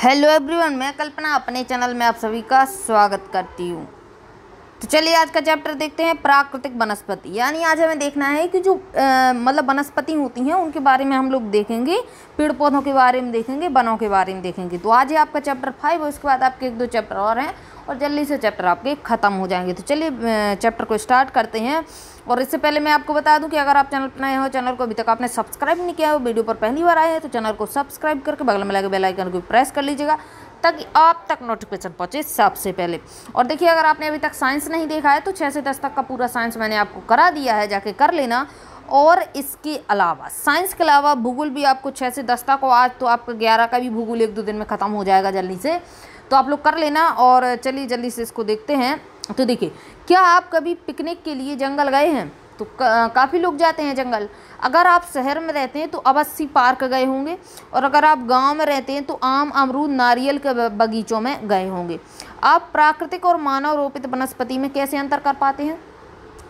Hello everyone, मैं कल्पना अपने channel में आप सभी का स्वागत करती हूँ। तो चलिए आज का चैप्टर देखते हैं, प्राकृतिक वनस्पति। यानी आज हमें देखना है कि जो मतलब वनस्पति होती हैं उनके बारे में हम लोग देखेंगे, पेड़ पौधों के बारे में देखेंगे, वनों के बारे में देखेंगे। तो आज ही आपका चैप्टर 5 और उसके बाद आपके 1-2 चैप्टर और हैं और जल्दी से चैप्टर आपके ख़त्म हो जाएंगे। तो चलिए चैप्टर को स्टार्ट करते हैं। और इससे पहले मैं आपको बता दूं कि अगर आप चैनल पर नए हो, चैनल को अभी तक आपने सब्सक्राइब नहीं किया हो, वीडियो पर पहली बार आए हैं तो चैनल को सब्सक्राइब करके बगल में लगे बेल आइकन को प्रेस कर लीजिएगा ताकि आप तक नोटिफिकेशन पहुंचे सबसे पहले। और देखिए, अगर आपने अभी तक साइंस नहीं देखा है तो 6 से 10 तक का पूरा साइंस मैंने आपको करा दिया है, जाके कर लेना। और इसके अलावा साइंस के अलावा भूगोल भी आपको 6 से 10 तक, आज तो आपका 11 का भी भूगोल 1-2 दिन में ख़त्म हो जाएगा जल्दी से, तो आप लोग कर लेना। और चलिए जल्दी से इसको देखते हैं। तो देखिए, क्या आप कभी पिकनिक के लिए जंगल गए हैं? तो काफ़ी लोग जाते हैं जंगल। अगर आप शहर में रहते हैं तो अवश्य पार्क गए होंगे, और अगर आप गांव में रहते हैं तो आम, अमरूद, नारियल के बगीचों में गए होंगे। आप प्राकृतिक और मानव रोपित वनस्पति में कैसे अंतर कर पाते हैं?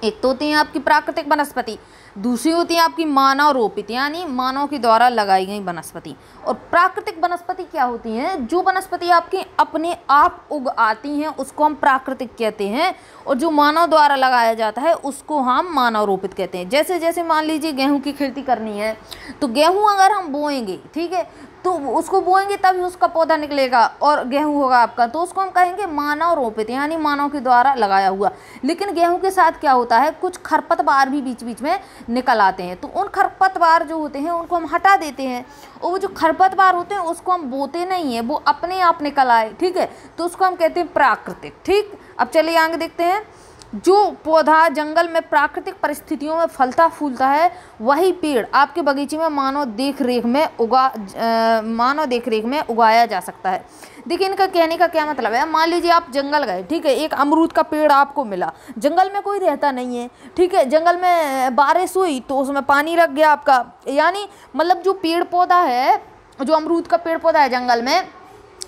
एक तो होती है आपकी प्राकृतिक वनस्पति, दूसरी होती है आपकी मानव रोपित, यानी मानव के द्वारा लगाई गई वनस्पति। और प्राकृतिक वनस्पति क्या होती हैं? जो वनस्पति आपकी अपने आप उग आती हैं उसको हम प्राकृतिक कहते हैं, और जो मानव द्वारा लगाया जाता है उसको हम मानव रोपित कहते हैं। जैसे जैसे मान लीजिए गेहूं की खेती करनी है, तो गेहूं अगर हम बोएंगे, ठीक है, तो उसको बोएंगे तभी उसका पौधा निकलेगा और गेहूं होगा आपका, तो उसको हम कहेंगे मानव रोपित, यानी मानव के द्वारा लगाया हुआ। लेकिन गेहूं के साथ क्या होता है, कुछ खरपतवार भी बीच बीच में निकल आते हैं, तो उन खरपतवार जो होते हैं उनको हम हटा देते हैं, और वो जो खरपतवार होते हैं उसको हम बोते नहीं है, वो अपने आप निकल आए, ठीक है, तो उसको हम कहते हैं प्राकृतिक। ठीक, अब चलिए आगे देखते हैं। जो पौधा जंगल में प्राकृतिक परिस्थितियों में फलता फूलता है, वही पेड़ आपके बगीचे में मानव देख रेख में उगाया जा सकता है। देखिए, इनका कहने का क्या मतलब है। मान लीजिए आप जंगल गए, ठीक है, एक अमरूद का पेड़ आपको मिला, जंगल में कोई रहता नहीं है, ठीक है, जंगल में बारिश हुई तो उसमें पानी लग गया आपका, यानी मतलब जो पेड़ पौधा है, जो अमरूद का पेड़ पौधा है जंगल में,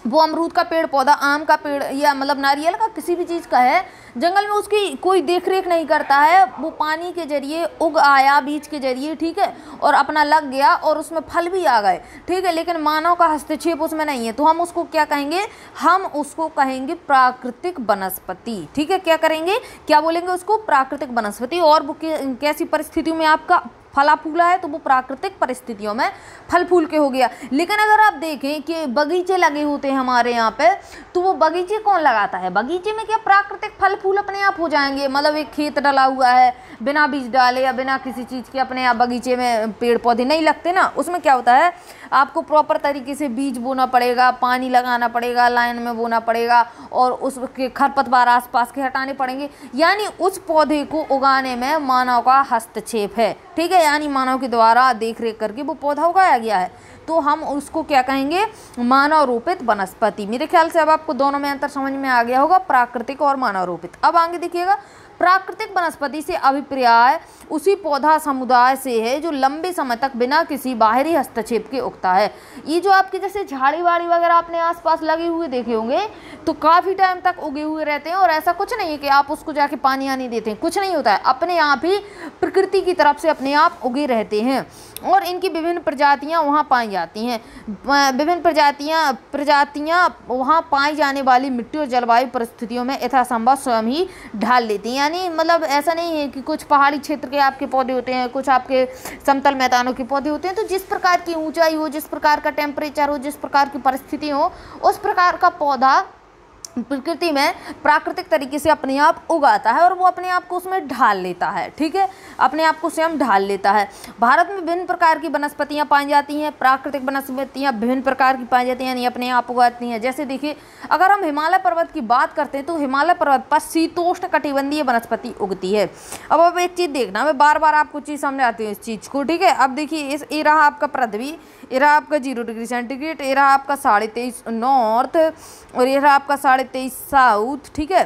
वो अमरूद का पेड़ पौधा, आम का पेड़ या मतलब नारियल का, किसी भी चीज़ का है, जंगल में उसकी कोई देख रेख नहीं करता है, वो पानी के जरिए उग आया, बीज के जरिए, ठीक है, और अपना लग गया और उसमें फल भी आ गए, ठीक है, लेकिन मानव का हस्तक्षेप उसमें नहीं है, तो हम उसको क्या कहेंगे? हम उसको कहेंगे प्राकृतिक वनस्पति। ठीक है, क्या करेंगे, क्या बोलेंगे उसको? प्राकृतिक वनस्पति। और वो कैसी परिस्थितियों में आपका फला फूला है, तो वो प्राकृतिक परिस्थितियों में फल फूल के हो गया। लेकिन अगर आप देखें कि बगीचे लगे होते हैं हमारे यहाँ पे, तो वो बगीचे कौन लगाता है? बगीचे में क्या प्राकृतिक फल फूल अपने आप हो जाएंगे? मतलब एक खेत डला हुआ है, बिना बीज डाले या बिना किसी चीज़ के अपने आप बगीचे में पेड़ पौधे नहीं लगते ना। उसमें क्या होता है, आपको प्रॉपर तरीके से बीज बोना पड़ेगा, पानी लगाना पड़ेगा, लाइन में बोना पड़ेगा, और उसके खरपतवार आसपास के हटाने पड़ेंगे। यानी उस पौधे को उगाने में मानव का हस्तक्षेप है, ठीक है, यानी मानव के द्वारा देख रेख करके वो पौधा उगाया गया है, तो हम उसको क्या कहेंगे? मानव रोपित वनस्पति। मेरे ख्याल से अब आपको दोनों में अंतर समझ में आ गया होगा, प्राकृतिक और मानव रोपित। अब आगे देखिएगा, प्राकृतिक वनस्पति से अभिप्राय उसी पौधा समुदाय से है जो लंबे समय तक बिना किसी बाहरी हस्तक्षेप के उगता है। ये जो आपके जैसे झाड़ी वाड़ी वगैरह अपने आसपास लगे हुए देखे होंगे, तो काफ़ी टाइम तक उगे हुए रहते हैं, और ऐसा कुछ नहीं है कि आप उसको जाके पानी आनी देते हैं, कुछ नहीं होता है, अपने आप ही प्रकृति की तरफ से अपने आप उगे रहते हैं। और इनकी विभिन्न प्रजातियाँ वहाँ पाई जाती हैं। विभिन्न प्रजातियाँ वहाँ पाई जाने वाली मिट्टी और जलवायु परिस्थितियों में यथासंभव स्वयं ही ढाल लेती हैं। यानी मतलब ऐसा नहीं है कि कुछ पहाड़ी क्षेत्र के आपके पौधे होते हैं, कुछ आपके समतल मैदानों के पौधे होते हैं, तो जिस प्रकार की ऊंचाई हो, जिस प्रकार का टेम्परेचर हो, जिस प्रकार की परिस्थिति हो, उस प्रकार का पौधा प्रकृति में प्राकृतिक तरीके से अपने आप उगाता है, और वो अपने आप को उसमें ढाल लेता है, ठीक है, अपने आप को स्वयं ढाल लेता है। भारत में विभिन्न प्रकार की वनस्पतियां पाई जाती हैं। प्राकृतिक वनस्पतियां विभिन्न प्रकार की पाई जाती हैं, यानी अपने आप उगाती हैं। जैसे देखिए, अगर हम हिमालय पर्वत की बात करते हैं तो हिमालय पर्वत पर शीतोष्ण कटिबंधीय वनस्पति उगती है। अब एक चीज़ देखना, मैं बार बार आपको चीज़ समझाती हूँ इस चीज़ को, ठीक है। अब देखिए, ये रहा आपका पृथ्वी, ये रहा आपका 0 डिग्री सेंटीग्रेड, ये रहा आपका 23.5 नॉर्थ, और ये रहा आपका 23.5 साउथ, ठीक है।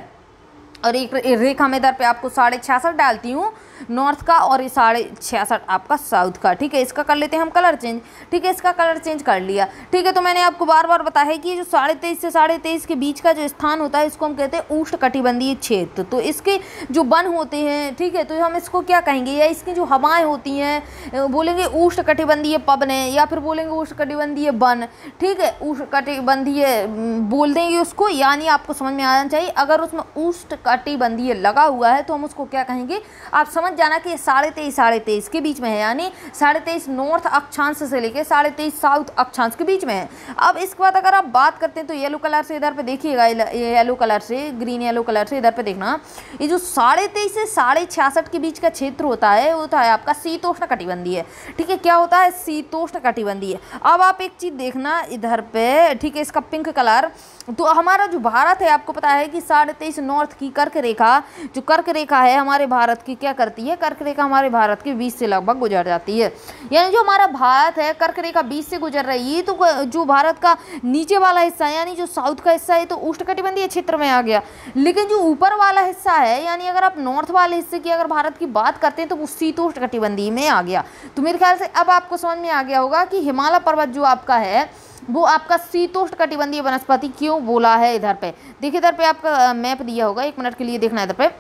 और एक रेखा में इधर पे आपको 66.5 डालती हूँ, नॉर्थ का और ये 66.5 आपका साउथ का। ठीक है, इसका कर लेते हैं हम कलर चेंज। ठीक है, इसका कलर चेंज कर लिया। ठीक है, तो मैंने आपको बार बार बताया है कि ये जो 23.5 से 23.5 के बीच का जो स्थान होता है इसको हम कहते हैं उष्णकटिबंधीय क्षेत्र। तो इसके जो वन होते हैं, ठीक है, तो हम इसको क्या कहेंगे, या इसकी जो हवाएं होती हैं बोलेंगे उष्णकटिबंधीय पवनें, या फिर बोलेंगे उष्णकटिबंधीय वन। ठीक है, उष्णकटिबंधीय बोल देंगे उसको, यानी आपको समझ में आना चाहिए। अगर उसमें उष्णकटिबंधीय लगा हुआ है तो हम उसको क्या कहेंगे, आप समझ जाना कि 23.5 के बीच में है, यानी 23.5 नॉर्थ अक्षांश से लेके 23.5 साउथ अक्षांश के बीच में है। अब इसके बाद अगर आप बात करते हैं तो येलो कलर से इधर पे देखिएगा, येलो कलर से, ग्रीन येलो कलर से इधर पे देखना, ये जो 23.5 से 66.5 के बीच का क्षेत्र होता है वो होता है आपका शीतोष्ण कटिबंधीय। ठीक है, क्या होता है, शीतोष्ण कटिबंधीय। अब आप एक चीज देखना इधर पे, ठीक है, इसका पिंक कलर, तो हमारा जो भारत है आपको पता है कि 23.5 नॉर्थ की कर्क रेखा, जो कर्क रेखा है हमारे भारत की क्या करती है, कर्क रेखा हमारे भारत के 20 से लगभग गुजर जाती है। यानी जो हमारा भारत है कर्क रेखा 20 से गुजर रही है, तो जो भारत का नीचे वाला हिस्सा यानी जो साउथ का हिस्सा है तो उष्णकटिबंधीय क्षेत्र में आ गया। लेकिन जो ऊपर वाला हिस्सा है, यानी अगर आप नॉर्थ वाले हिस्से की अगर भारत की बात करते हैं तो वो शीतोष्णकटिबंधीय में आ गया। तो मेरे ख्याल से अब आपको समझ में आ गया होगा कि हिमालय पर्वत जो आपका है वो आपका शीतोष्ण कटिबंधीय वनस्पति क्यों बोला है। इधर पे देखिए, इधर पे आपका मैप दिया होगा, 1 मिनट के लिए देखना। इधर पे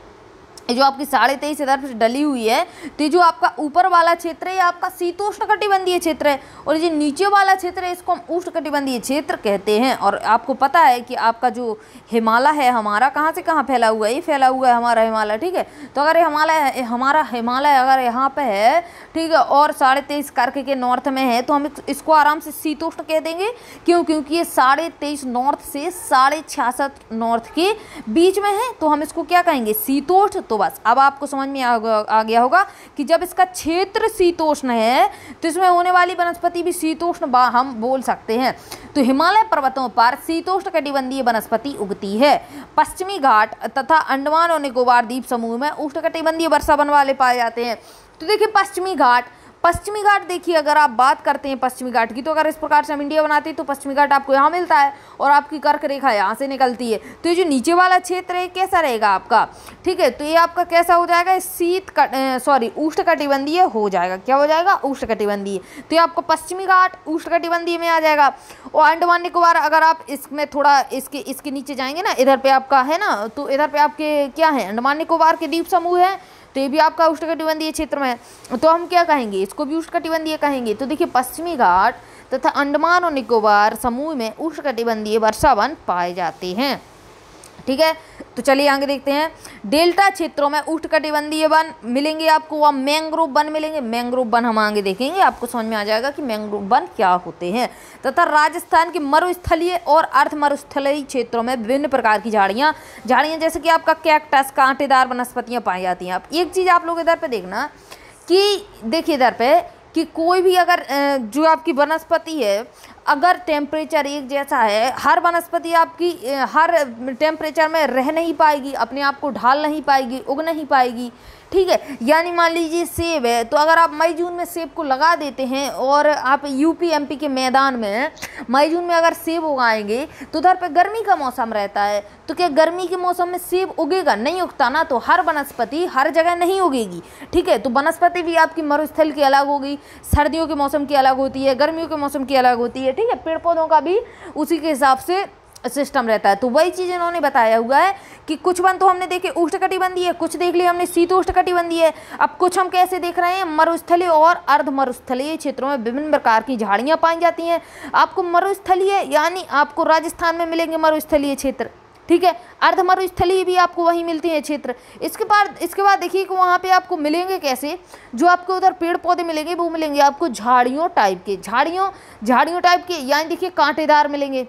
जो आपकी 23.5 इधर पे डली हुई है, तो जो आपका ऊपर वाला क्षेत्र है ये आपका शीतोष्ण कटिबंधीय क्षेत्र है, और जो नीचे वाला क्षेत्र है इसको हम उष्ण कटिबंधीय क्षेत्र कहते हैं। और आपको पता है कि आपका जो हिमालय है हमारा कहाँ से कहाँ फैला हुआ है, ये फैला हुआ है हमारा हिमालय। ठीक है, तो अगर हमारा हिमालय अगर यहाँ पे है, ठीक है, और 23.5 कर्क के नॉर्थ में है, तो हम इसको आराम से शीतोष्ण कह देंगे। क्यों? क्योंकि ये 23.5 नॉर्थ से 66.5 नॉर्थ के बीच में है, तो हम इसको क्या कहेंगे, शीतोष्ण। तो बस अब आपको समझ में आ गया होगा कि जब इसका क्षेत्र शीतोष्ण है तो इसमें होने वाली वनस्पति भी शीतोष्ण हम बोल सकते हैं। तो हिमालय पर्वतों पर शीतोष्ण कटिबंधीय वनस्पति उगती है। पश्चिमी घाट तथा अंडमान और निकोबार द्वीप समूह में उष्णकटिबंधीय वर्षा वन वाले पाए जाते हैं। तो देखिए पश्चिमी घाट देखिए, अगर आप बात करते हैं पश्चिमी घाट की, तो अगर इस प्रकार से हम इंडिया बनाते हैं तो पश्चिमी घाट आपको यहाँ मिलता है और आपकी कर्क रेखा यहाँ से निकलती है। तो ये जो नीचे वाला क्षेत्र है कैसा रहेगा आपका, ठीक है, तो ये आपका कैसा हो जाएगा, उष्णकटिबंधीय हो जाएगा। क्या हो जाएगा, उष्णकटिबंधीय। तो ये आपको पश्चिमी घाट उष्णकटिबंधीय में आ जाएगा। और अंडमान निकोबार अगर आप इसमें थोड़ा इसके नीचे जाएंगे ना, इधर पे आपका है ना, तो इधर पे आपके क्या है, अंडमान निकोबार के द्वीप समूह है, तो ये भी आपका उष्णकटिबंधीय क्षेत्र में है। तो हम क्या कहेंगे, इसको भी उष्णकटिबंधीय कहेंगे। तो देखिए पश्चिमी घाट तथा अंडमान और निकोबार समूह में उष्णकटिबंधीय वर्षा वन पाए जाते हैं। ठीक है, तो चलिए आगे देखते हैं। डेल्टा क्षेत्रों में उष्णकटिबंधीय वन मिलेंगे आपको, वह मैंग्रोव वन मिलेंगे। मैंग्रोव वन हम आगे देखेंगे, आपको समझ में आ जाएगा कि मैंग्रोव वन क्या होते हैं। तथा राजस्थान के मरुस्थलीय और अर्ध मरुस्थलीय क्षेत्रों में विभिन्न प्रकार की झाड़ियाँ जैसे कि आपका कैक्टस, कांटेदार वनस्पतियाँ पाई जाती हैं। आप एक चीज़ आप लोग इधर पे देखना कि देखिए इधर पे कि कोई भी अगर जो आपकी वनस्पति है, अगर टेम्परेचर एक जैसा है, हर वनस्पति आपकी हर टेम्परेचर में रह नहीं पाएगी, अपने आप को ढाल नहीं पाएगी, उग नहीं पाएगी। ठीक है, यानी मान लीजिए सेब है, तो अगर आप मई जून में सेब को लगा देते हैं और आप यूपी एमपी के मैदान में मई जून में अगर सेब उगाएंगे तो उधर पे गर्मी का मौसम रहता है, तो क्या गर्मी के मौसम में सेब उगेगा? नहीं उगता ना। तो हर वनस्पति हर जगह नहीं उगेगी। ठीक है, तो वनस्पति भी आपकी मरुस्थल की अलग होगी, सर्दियों के मौसम की अलग होती है, गर्मियों के मौसम की अलग होती है। ठीक है, पेड़ पौधों का भी उसी के हिसाब से सिस्टम रहता है। तो वही चीज़ इन्होंने बताया हुआ है कि कुछ वन तो हमने देखे उष्णकटिबंधीय है, कुछ देख लिए हमने शीतोष्णकटिबंधीय है। अब कुछ हम कैसे देख रहे हैं, मरुस्थलीय और अर्ध मरुस्थलीय क्षेत्रों में विभिन्न प्रकार की झाड़ियाँ पाई जाती हैं। आपको मरुस्थलीय यानी आपको राजस्थान में मिलेंगे मरुस्थलीय क्षेत्र। ठीक है, अर्ध मरुस्थलीय भी आपको वहीं मिलती है क्षेत्र। इसके बाद देखिए कि वहाँ पे आपको मिलेंगे कैसे, जो आपको उधर पेड़ पौधे मिलेंगे वो मिलेंगे आपको झाड़ियों टाइप के, झाड़ियों टाइप के, यानी देखिए कांटेदार मिलेंगे।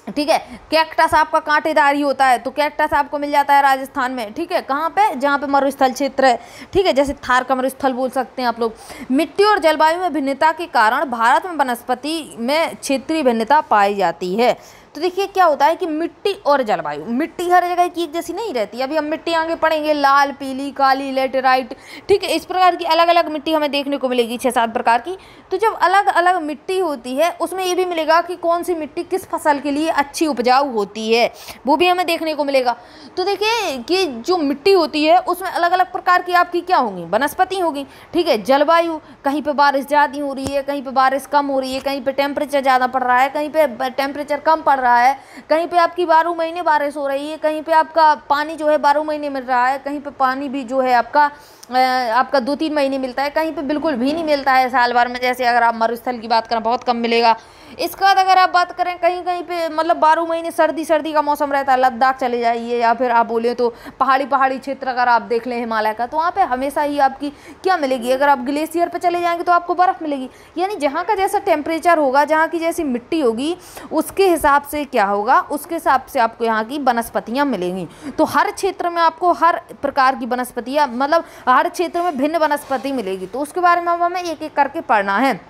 ठीक है, कैक्टस आपका कांटेदार ही होता है, तो कैक्टस आपको मिल जाता है राजस्थान में। ठीक है, कहाँ पे, जहाँ पे मरुस्थल क्षेत्र है। ठीक है, जैसे थार का मरुस्थल बोल सकते हैं आप लोग। मिट्टी और जलवायु में भिन्नता के कारण भारत में वनस्पति में क्षेत्रीय भिन्नता पाई जाती है। तो देखिए क्या होता है कि मिट्टी और जलवायु, मिट्टी हर जगह की एक जैसी नहीं रहती। अभी हम मिट्टी आगे पढ़ेंगे, लाल, पीली, काली, लेटेराइट, ठीक है, इस प्रकार की अलग अलग मिट्टी हमें देखने को मिलेगी, 6-7 प्रकार की। तो जब अलग अलग मिट्टी होती है उसमें ये भी मिलेगा कि कौन सी मिट्टी किस फसल के लिए अच्छी उपजाऊ होती है, वो भी हमें देखने को मिलेगा। तो देखिए कि जो मिट्टी होती है उसमें अलग अलग प्रकार की आपकी क्या होंगी, वनस्पति होगी, ठीक है। जलवायु, कहीं पे बारिश ज़्यादा हो रही है, कहीं पे बारिश कम हो रही है, कहीं पे टेम्परेचर ज़्यादा पड़ रहा है, कहीं पे टेम्परेचर कम पड़ रहा है, कहीं पे आपकी 12 महीने बारिश हो रही है, कहीं पे आपका पानी जो है 12 महीने मिल रहा है, कहीं पे पानी भी जो है आपका 2-3 महीने मिलता है, कहीं पे बिल्कुल भी नहीं मिलता है साल भर में। जैसे अगर आप मरुस्थल की बात करें बहुत कम मिलेगा। इसके बाद अगर आप बात करें कहीं कहीं पे मतलब 12 महीने सर्दी का मौसम रहता है, लद्दाख चले जाइए या फिर आप बोले तो पहाड़ी क्षेत्र अगर आप देख लें हिमालय का, तो वहाँ पे हमेशा ही आपकी क्या मिलेगी, अगर आप ग्लेशियर पे चले जाएंगे तो आपको बर्फ़ मिलेगी। यानी जहाँ का जैसा टेम्परेचर होगा, जहाँ की जैसी मिट्टी होगी, उसके हिसाब से क्या होगा, उसके हिसाब से आपको यहाँ की वनस्पतियाँ मिलेंगी। तो हर क्षेत्र में आपको हर प्रकार की वनस्पतियाँ, मतलब हर क्षेत्र में भिन्न वनस्पति मिलेगी। तो उसके बारे में हमें एक एक करके पढ़ना है।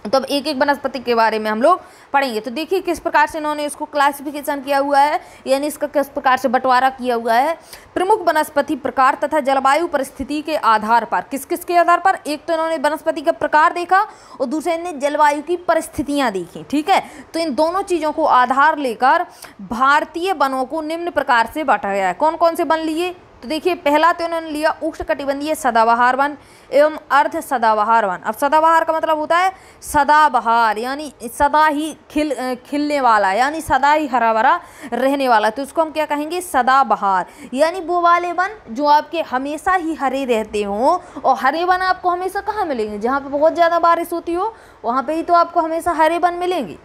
तो अब एक एक वनस्पति के बारे में हम लोग पढ़ेंगे। तो देखिए किस प्रकार से इन्होंने इसको क्लासिफिकेशन किया हुआ है, यानी इसका किस प्रकार से बंटवारा किया हुआ है। प्रमुख वनस्पति प्रकार तथा जलवायु परिस्थिति के आधार पर, किस किस के आधार पर, एक तो इन्होंने वनस्पति का प्रकार देखा और दूसरे ने जलवायु की परिस्थितियाँ देखी, ठीक है। तो इन दोनों चीज़ों को आधार लेकर भारतीय वनों को निम्न प्रकार से बांटा गया है। कौन कौन से वन लिए, तो देखिए पहला तो उन्होंने लिया उष्णकटिबंधीय सदाबहार वन एवं अर्ध सदाबहार वन। अब सदाबहार का मतलब होता है सदाबहार, यानी सदा ही खिलने वाला, यानी सदा ही हरा भरा रहने वाला, तो उसको हम क्या कहेंगे, सदाबहार। यानी वो वाले वन जो आपके हमेशा ही हरे रहते हों, और हरे वन आपको हमेशा कहाँ मिलेंगे, जहाँ पे बहुत ज़्यादा बारिश होती हो वहाँ पे ही तो आपको हमेशा हरे वन मिलेंगे,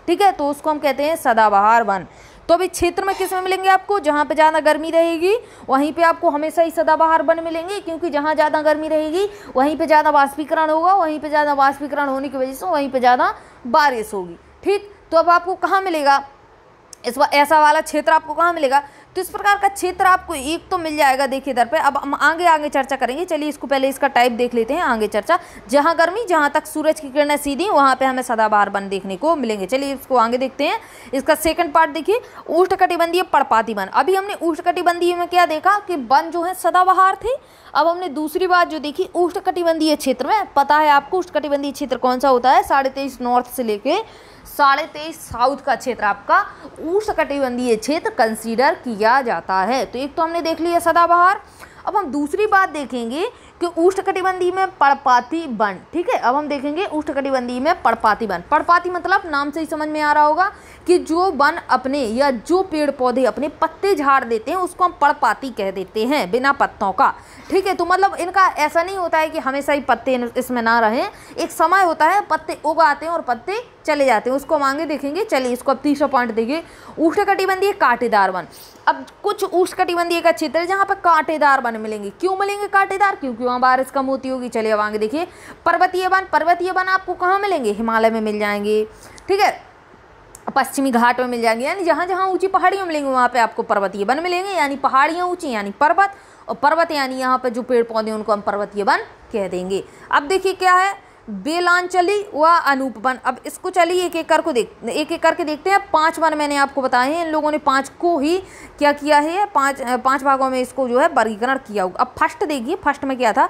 ठीक है। तो उसको हम कहते हैं सदाबहार वन। तो अभी क्षेत्र में किस में मिलेंगे आपको, जहाँ पे ज़्यादा गर्मी रहेगी वहीं पे आपको हमेशा ही सदाबहार वन मिलेंगे, क्योंकि जहाँ ज़्यादा गर्मी रहेगी वहीं पे ज़्यादा वाष्पीकरण होगा, वहीं पे ज़्यादा वाष्पीकरण होने की वजह से वहीं पे ज़्यादा बारिश होगी, ठीक। तो अब आपको कहाँ मिलेगा ऐसा वाला क्षेत्र, आपको कहाँ मिलेगा, तो इस प्रकार का क्षेत्र आपको एक तो मिल जाएगा। देखिए इधर पे अब हम आगे चर्चा करेंगे। चलिए इसको पहले इसका टाइप देख लेते हैं, आगे चर्चा। जहाँ गर्मी, जहाँ तक सूरज की किरणें सीधी, वहाँ पे हमें सदाबहार वन देखने को मिलेंगे। चलिए इसको आगे देखते हैं। इसका सेकंड पार्ट देखिए, उष्णकटिबंधीय पर्णपाती वन। अभी हमने उष्णकटिबंधीय में क्या देखा कि वन जो है सदाबहार थे। अब हमने दूसरी बात जो देखी उष्णकटिबंधीय क्षेत्र में, पता है आपको उष्णकटिबंधीय क्षेत्र कौन सा होता है, 23.5 नॉर्थ से लेके 23.5 साउथ का क्षेत्र आपका उष्णकटिबंधीय क्षेत्र कंसीडर किया जाता है। तो एक तो हमने देख लिया सदाबहार। अब हम दूसरी बात देखेंगे कि उष्णकटिबंधीय में पर्णपाती वन, ठीक है। अब हम देखेंगे उष्णकटिबंधीय में पर्णपाती वन। पर्णपाती मतलब नाम से ही समझ में आ रहा होगा कि जो वन अपने या जो पेड़ पौधे अपने पत्ते झाड़ देते हैं उसको हम पर्णपाती कह देते हैं, बिना पत्तों का, ठीक है। तो मतलब इनका ऐसा नहीं होता है कि हमेशा ही पत्ते इसमें ना रहें, एक समय होता है पत्ते उग आते हैं और पत्ते चले जाते हैं, उसको हम आगे देखेंगे। चलिए इसको अब तीसरा पॉइंट देखिए, उष्णकटिबंधीय कांटेदार वन। अब कुछ उष्णकटिबंधीय का क्षेत्र है जहाँ पर कांटेदार वन मिलेंगे। क्यों मिलेंगे कांटेदार, क्योंकि वहाँ बारिश कम होती होगी। चलिए अब आगे देखिए, पर्वतीय वन। पर्वतीय वन आपको कहाँ मिलेंगे, हिमालय में मिल जाएंगे, ठीक है, पश्चिमी घाट में मिल जाएंगे, यानी जहाँ जहाँ ऊंची पहाड़ियाँ मिलेंगी वहाँ पे आपको पर्वतीय वन मिलेंगे। यानी पहाड़ियाँ ऊंची यानी पर्वत, और पर्वत यानी यहाँ पे जो पेड़ पौधे उनको हम पर्वतीय वन कह देंगे। अब देखिए क्या है, बेलांचली व अनूप वन। अब इसको चलिए एक एक करके देखते हैं। 5 वन मैंने आपको बताए हैं, इन लोगों ने 5 को ही क्या किया है, 5 भागों में इसको जो है वर्गीकरण किया होगा। अब फर्स्ट देखिए, फर्स्ट में क्या था,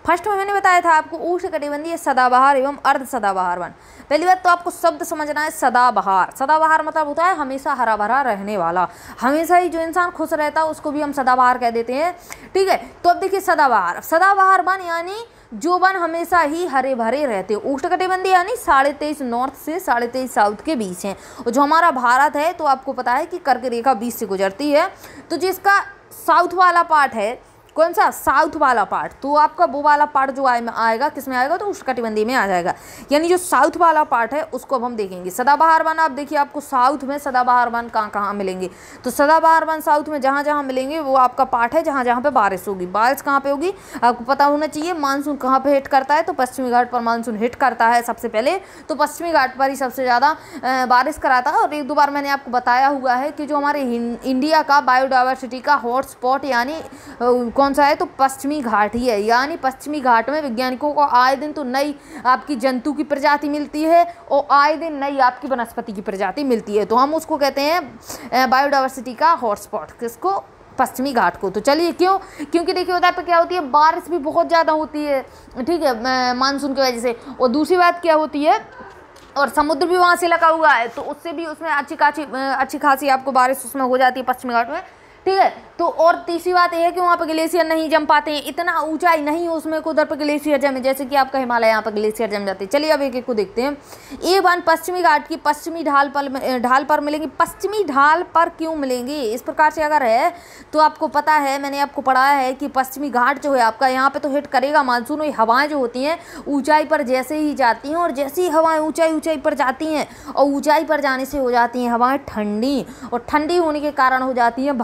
फर्स्ट में मैंने बताया था आपको उष्णकटिबंधीय सदाबहार एवं अर्ध सदाबहार वन। पहली बात तो आपको शब्द समझना है, सदाबहार। सदाबहार मतलब होता है हमेशा हरा भरा रहने वाला, हमेशा ही जो इंसान खुश रहता है उसको भी हम सदाबहार कह देते हैं, ठीक है। तो अब देखिए सदाबहार वन यानी जो वन हमेशा ही हरे भरे रहते हैं। उष्णकटिबंधीय यानी 23.5 नॉर्थ से 23.5 साउथ के बीच हैं। और जो हमारा भारत है तो आपको पता है कि कर्क रेखा बीच से गुजरती है, तो जिसका साउथ वाला पार्ट है, कौन सा, साउथ वाला पार्ट, तो आपका वो वाला पार्ट जो आएगा किस में आएगा, तो उष्णकटिबंधीय में आ जाएगा। यानी जो साउथ वाला पार्ट है उसको अब हम देखेंगे। सदाबहार वन आप देखिए, आपको साउथ में सदाबहार वन कहाँ कहाँ मिलेंगे, तो सदाबहार वन साउथ में जहाँ जहाँ मिलेंगे वो आपका पार्ट है जहाँ जहाँ पे बारिश होगी। बारिश कहाँ पे होगी आपको पता होना चाहिए। मानसून कहाँ पे हिट करता है, तो पश्चिमी घाट पर मानसून हिट करता है सबसे पहले, तो पश्चिमी घाट पर ही सबसे ज़्यादा बारिश कराता है। और 1-2 बार मैंने आपको बताया हुआ है कि जो हमारे इंडिया का बायोडाइवर्सिटी का हॉटस्पॉट यानी कौन सा है, तो पश्चिमी घाट ही है। यानी पश्चिमी घाट में वैज्ञानिकों को आए दिन तो नई आपकी जंतु की प्रजाति मिलती है और आए दिन नई आपकी वनस्पति की प्रजाति मिलती है। तो हम उसको कहते हैं बायोडाइवर्सिटी का हॉटस्पॉट, किसको, पश्चिमी घाट को। तो चलिए क्यों, क्योंकि देखिए उधर पे क्या होती है, बारिश भी बहुत ज़्यादा होती है, ठीक है, मानसून की वजह से। और दूसरी बात क्या होती है, और समुद्र भी वहाँ से लगा हुआ है, तो उससे भी उसमें अच्छी खासी आपको बारिश उसमें हो जाती है पश्चिमी घाट में, ठीक है। तो और तीसरी बात यह है कि वहाँ पर ग्लेशियर नहीं जम पाते हैं, इतना ऊंचाई नहीं है उसमें को उधर पर ग्लेशियर जमे, जैसे कि आपका हिमालय यहाँ पर ग्लेशियर जम जाते हैं। चलिए अब एक एक को देखते हैं। ये वन पश्चिमी घाट की पश्चिमी ढाल पर मिलेंगे। पश्चिमी ढाल पर क्यों मिलेंगे, इस प्रकार से अगर है तो आपको पता है, मैंने आपको पढ़ाया है कि पश्चिमी घाट जो है आपका यहाँ पे तो हिट करेगा मानसून। और हवाएं जो होती हैं ऊंचाई पर जैसे ही जाती हैं, और जैसे ही हवाएं ऊंचाई पर जाती हैं और ऊंचाई पर जाने से हो जाती हैं हवाएं ठंडी, और ठंडी होने के कारण हो जाती हैं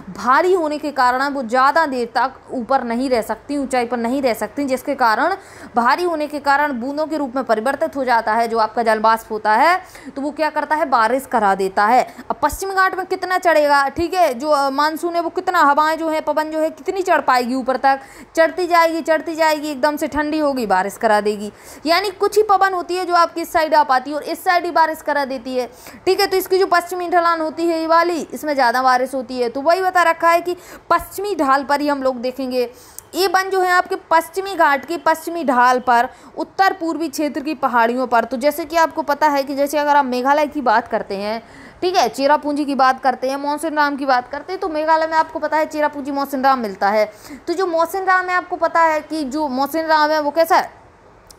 भारी होने के कारण वो ज़्यादा देर तक ऊपर नहीं रह सकती, ऊंचाई पर नहीं रह सकती, जिसके कारण भारी होने के कारण बूंदों के रूप में परिवर्तित हो जाता है जो आपका जलवाष्प होता है, तो वो क्या करता है, बारिश करा देता है। अब पश्चिम घाट में कितना चढ़ेगा, ठीक है, जो मानसून है वो कितना, हवाएं जो है, पवन जो है कितनी चढ़ पाएगी ऊपर तक, चढ़ती जाएगी, एकदम से ठंडी होगी, बारिश करा देगी। यानी कुछ ही पवन होती है जो आपकी इस साइड आ पाती है और इस साइड ही बारिश करा देती है, ठीक है। तो इसकी जो पश्चिमी ढलान होती है ये वाली, इसमें ज़्यादा बारिश होती है। तो वही बता रखा है कि पश्चिमी ढाल पर ही हम लोग देखेंगे। ये वन जो है आपके पश्चिमी घाट की पश्चिमी ढाल पर उत्तर पूर्वी क्षेत्र की पहाड़ियों पर, तो जैसे कि आपको पता है कि जैसे अगर आप मेघालय की बात करते हैं, ठीक है, चेरापूंजी की बात करते हैं, मौसिनराम की बात करते हैं, तो मेघालय में आपको पता है चेरापूंजी मौसिनराम मिलता है। तो जो मौसिनराम है आपको पता है कि जो मौसिनराम है वो कैसा है,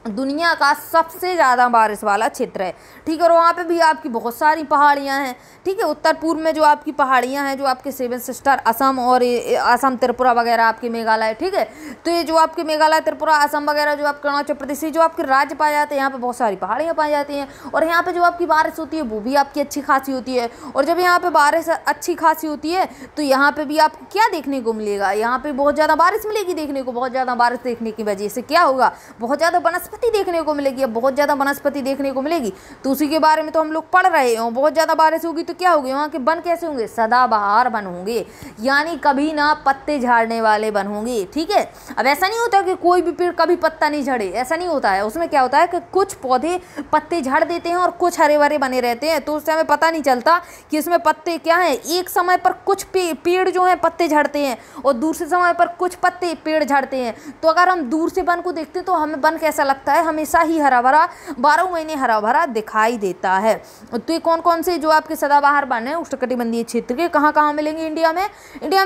दुनिया का सबसे ज़्यादा बारिश वाला क्षेत्र है, ठीक है। और वहाँ पे भी आपकी बहुत सारी पहाड़ियाँ हैं, ठीक है। उत्तर पूर्व में जो आपकी पहाड़ियाँ हैं, जो आपके सेवन सिस्टर असम और असम त्रिपुरा वगैरह आपके मेघालय, ठीक है। तो ये जो आपके मेघालय त्रिपुरा असम वगैरह जो आपके अरुणाचल प्रदेश जो आपके राज्य पाए जाते हैं, यहाँ पे बहुत सारी पहाड़ियाँ पाई जाती हैं, और यहाँ पे जो आपकी बारिश होती है वो भी आपकी अच्छी खासी होती है। और जब यहाँ पे बारिश अच्छी खासी होती है तो यहाँ पे भी आपको क्या देखने को मिलेगा, यहाँ पे बहुत ज़्यादा बारिश मिलेगी देखने को। बहुत ज़्यादा बारिश देखने की वजह से क्या होगा, बहुत ज़्यादा वनस्पति देखने को मिलेगी। अब बहुत ज़्यादा वनस्पति देखने को मिलेगी तो उसी के बारे में तो हम लोग पढ़ रहे हैं। बहुत ज़्यादा बारिश होगी तो क्या होगी, वहाँ के वन कैसे होंगे, सदाबहार वन होंगे, यानी कभी ना पत्ते झाड़ने वाले वन होंगे, ठीक है। अब ऐसा नहीं होता कि कोई भी पेड़ कभी पत्ता नहीं झड़े, ऐसा नहीं होता है। उसमें क्या होता है कि कुछ पौधे पत्ते झाड़ देते हैं और कुछ हरे भरे बने रहते हैं, तो उससे हमें पता नहीं चलता कि इसमें पत्ते क्या हैं। एक समय पर कुछ पेड़ जो हैं पत्ते झड़ते हैं और दूसरे समय पर कुछ पत्ते पेड़ झड़ते हैं। तो अगर हम दूर से वन को देखते हैं तो हमें वन कैसा लगता है, हमेशा ही हरा भरा, 12 महीने हरा भरा दिखाई देता है। तो ये कौन कौन से जो आपके सदाबहार वन है उष्णकटिबंधीय क्षेत्र के कहाँ कहाँ मिलेंगे इंडिया में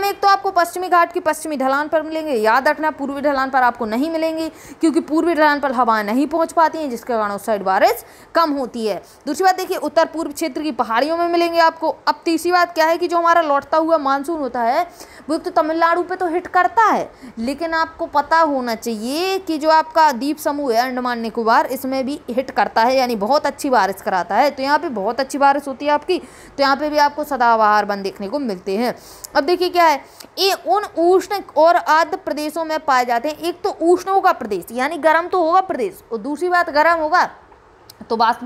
एक तो आपको पश्चिमी घाट की पश्चिमी ढलान पर मिलेंगे। याद रखना पूर्वी ढलान पर आपको नहीं मिलेंगे, क्योंकि पूर्वी ढलान पर हवाएं नहीं पहुंच पाती हैं, जिसके कारण उस साइड बारिश कम होती है। दूसरी बात देखिए उत्तर पूर्व क्षेत्र की पहाड़ियों में मिलेंगे आपको। अब तीसरी बात क्या है कि जो हमारा लौटता हुआ मानसून होता है वो तो तमिलनाडु पे तो हिट करता है, लेकिन आपको पता होना चाहिए कि जो आपका द्वीप समूह है अंडमान निकोबार, इसमें भी हिट करता है, यानी बहुत अच्छी बारिश कराता है। तो यहाँ पे बहुत अच्छी बारिश होती है आपकी, तो यहाँ पे भी आपको सदाबहार वन देखने को मिलते हैं। अब देखिए क्या है, ये उन उष्ण और आर्द्र प्रदेशों में पाए जाते हैं। एक तो उष्ण होगा प्रदेश, यानी गर्म तो होगा प्रदेश, और दूसरी बात गर्म होगा तो बाष्प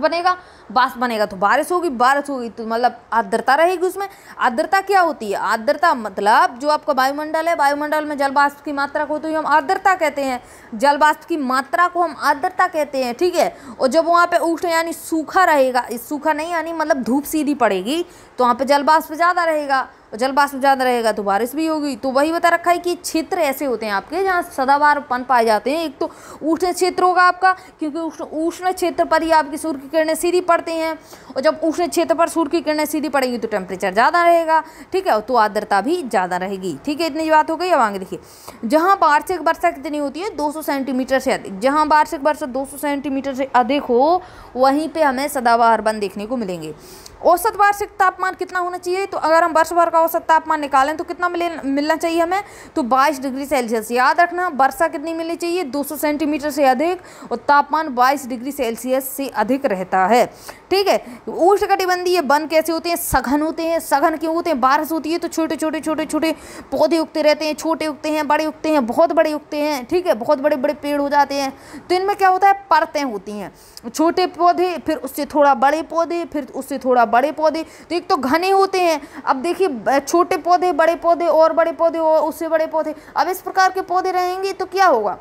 बनेगा तो बारिश होगी तो मतलब आर्द्रता रहेगी उसमें। आर्द्रता क्या होती है, आर्द्रता मतलब जो आपका वायुमंडल है, वायुमंडल में जल वाष्प की मात्रा को तो हम आर्द्रता कहते हैं, जल वाष्प की मात्रा को हम आर्द्रता कहते हैं, ठीक है। और जब वहाँ पे उष्ण यानी सूखा रहेगा, सूखा नहीं यानी मतलब धूप सीधी पड़ेगी, तो वहाँ पे जल वाष्प ज़्यादा रहेगा, और जल वाष्प ज़्यादा रहेगा तो बारिश भी होगी। तो वही बता रखा है कि क्षेत्र ऐसे होते हैं आपके जहाँ सदाबहार वन पाए जाते हैं। एक तो उष्ण क्षेत्र होगा आपका, क्योंकि उष्ण क्षेत्र पर ही आपकी सूर्य की किरणें सीधी पड़ती हैं, और जब उष्ण क्षेत्र पर सूर्य की किरणें सीधी पड़ेगी तो टेम्परेचर ज़्यादा रहेगा, ठीक है, तो आर्द्रता भी ज़्यादा रहेगी, ठीक है। इतनी बात हो गई। अब आगे देखिए, जहाँ वार्षिक वर्षा कितनी होती है, 200 सेंटीमीटर से अधिक। जहाँ वार्षिक वर्षा 200 सेंटीमीटर से अधिक हो वहीं पर हमें सदाबहार वन देखने को मिलेंगे। औसत वार्षिक तापमान कितना होना चाहिए, तो अगर हम वर्ष भर का औसत तापमान निकालें तो कितना मिलना चाहिए हमें, तो 22 डिग्री सेल्सियस। याद रखना वर्षा कितनी मिलनी चाहिए, 200 सेंटीमीटर से अधिक, और तापमान 22 डिग्री सेल्सियस से अधिक रहता है, ठीक है। उष्णकटिबंधीय वन कैसे होते हैं, सघन होते हैं। सघन क्यों होते हैं, बारिश होती है तो छोटे छोटे पौधे उगते रहते हैं, छोटे उगते हैं, बड़े उगते हैं, बहुत बड़े उगते हैं, ठीक है, बहुत बड़े बड़े पेड़ हो जाते हैं। तो इनमें क्या होता है, परतें होती हैं, छोटे पौधे, फिर उससे थोड़ा बड़े पौधे, फिर उससे थोड़ा बड़े पौधे तो एक तो घने होते हैं, अब देखिए छोटे पौधे, बड़े पौधे और बड़े पौधे और उससे बड़े पौधे। अब इस प्रकार के पौधे रहेंगे तो क्या होगा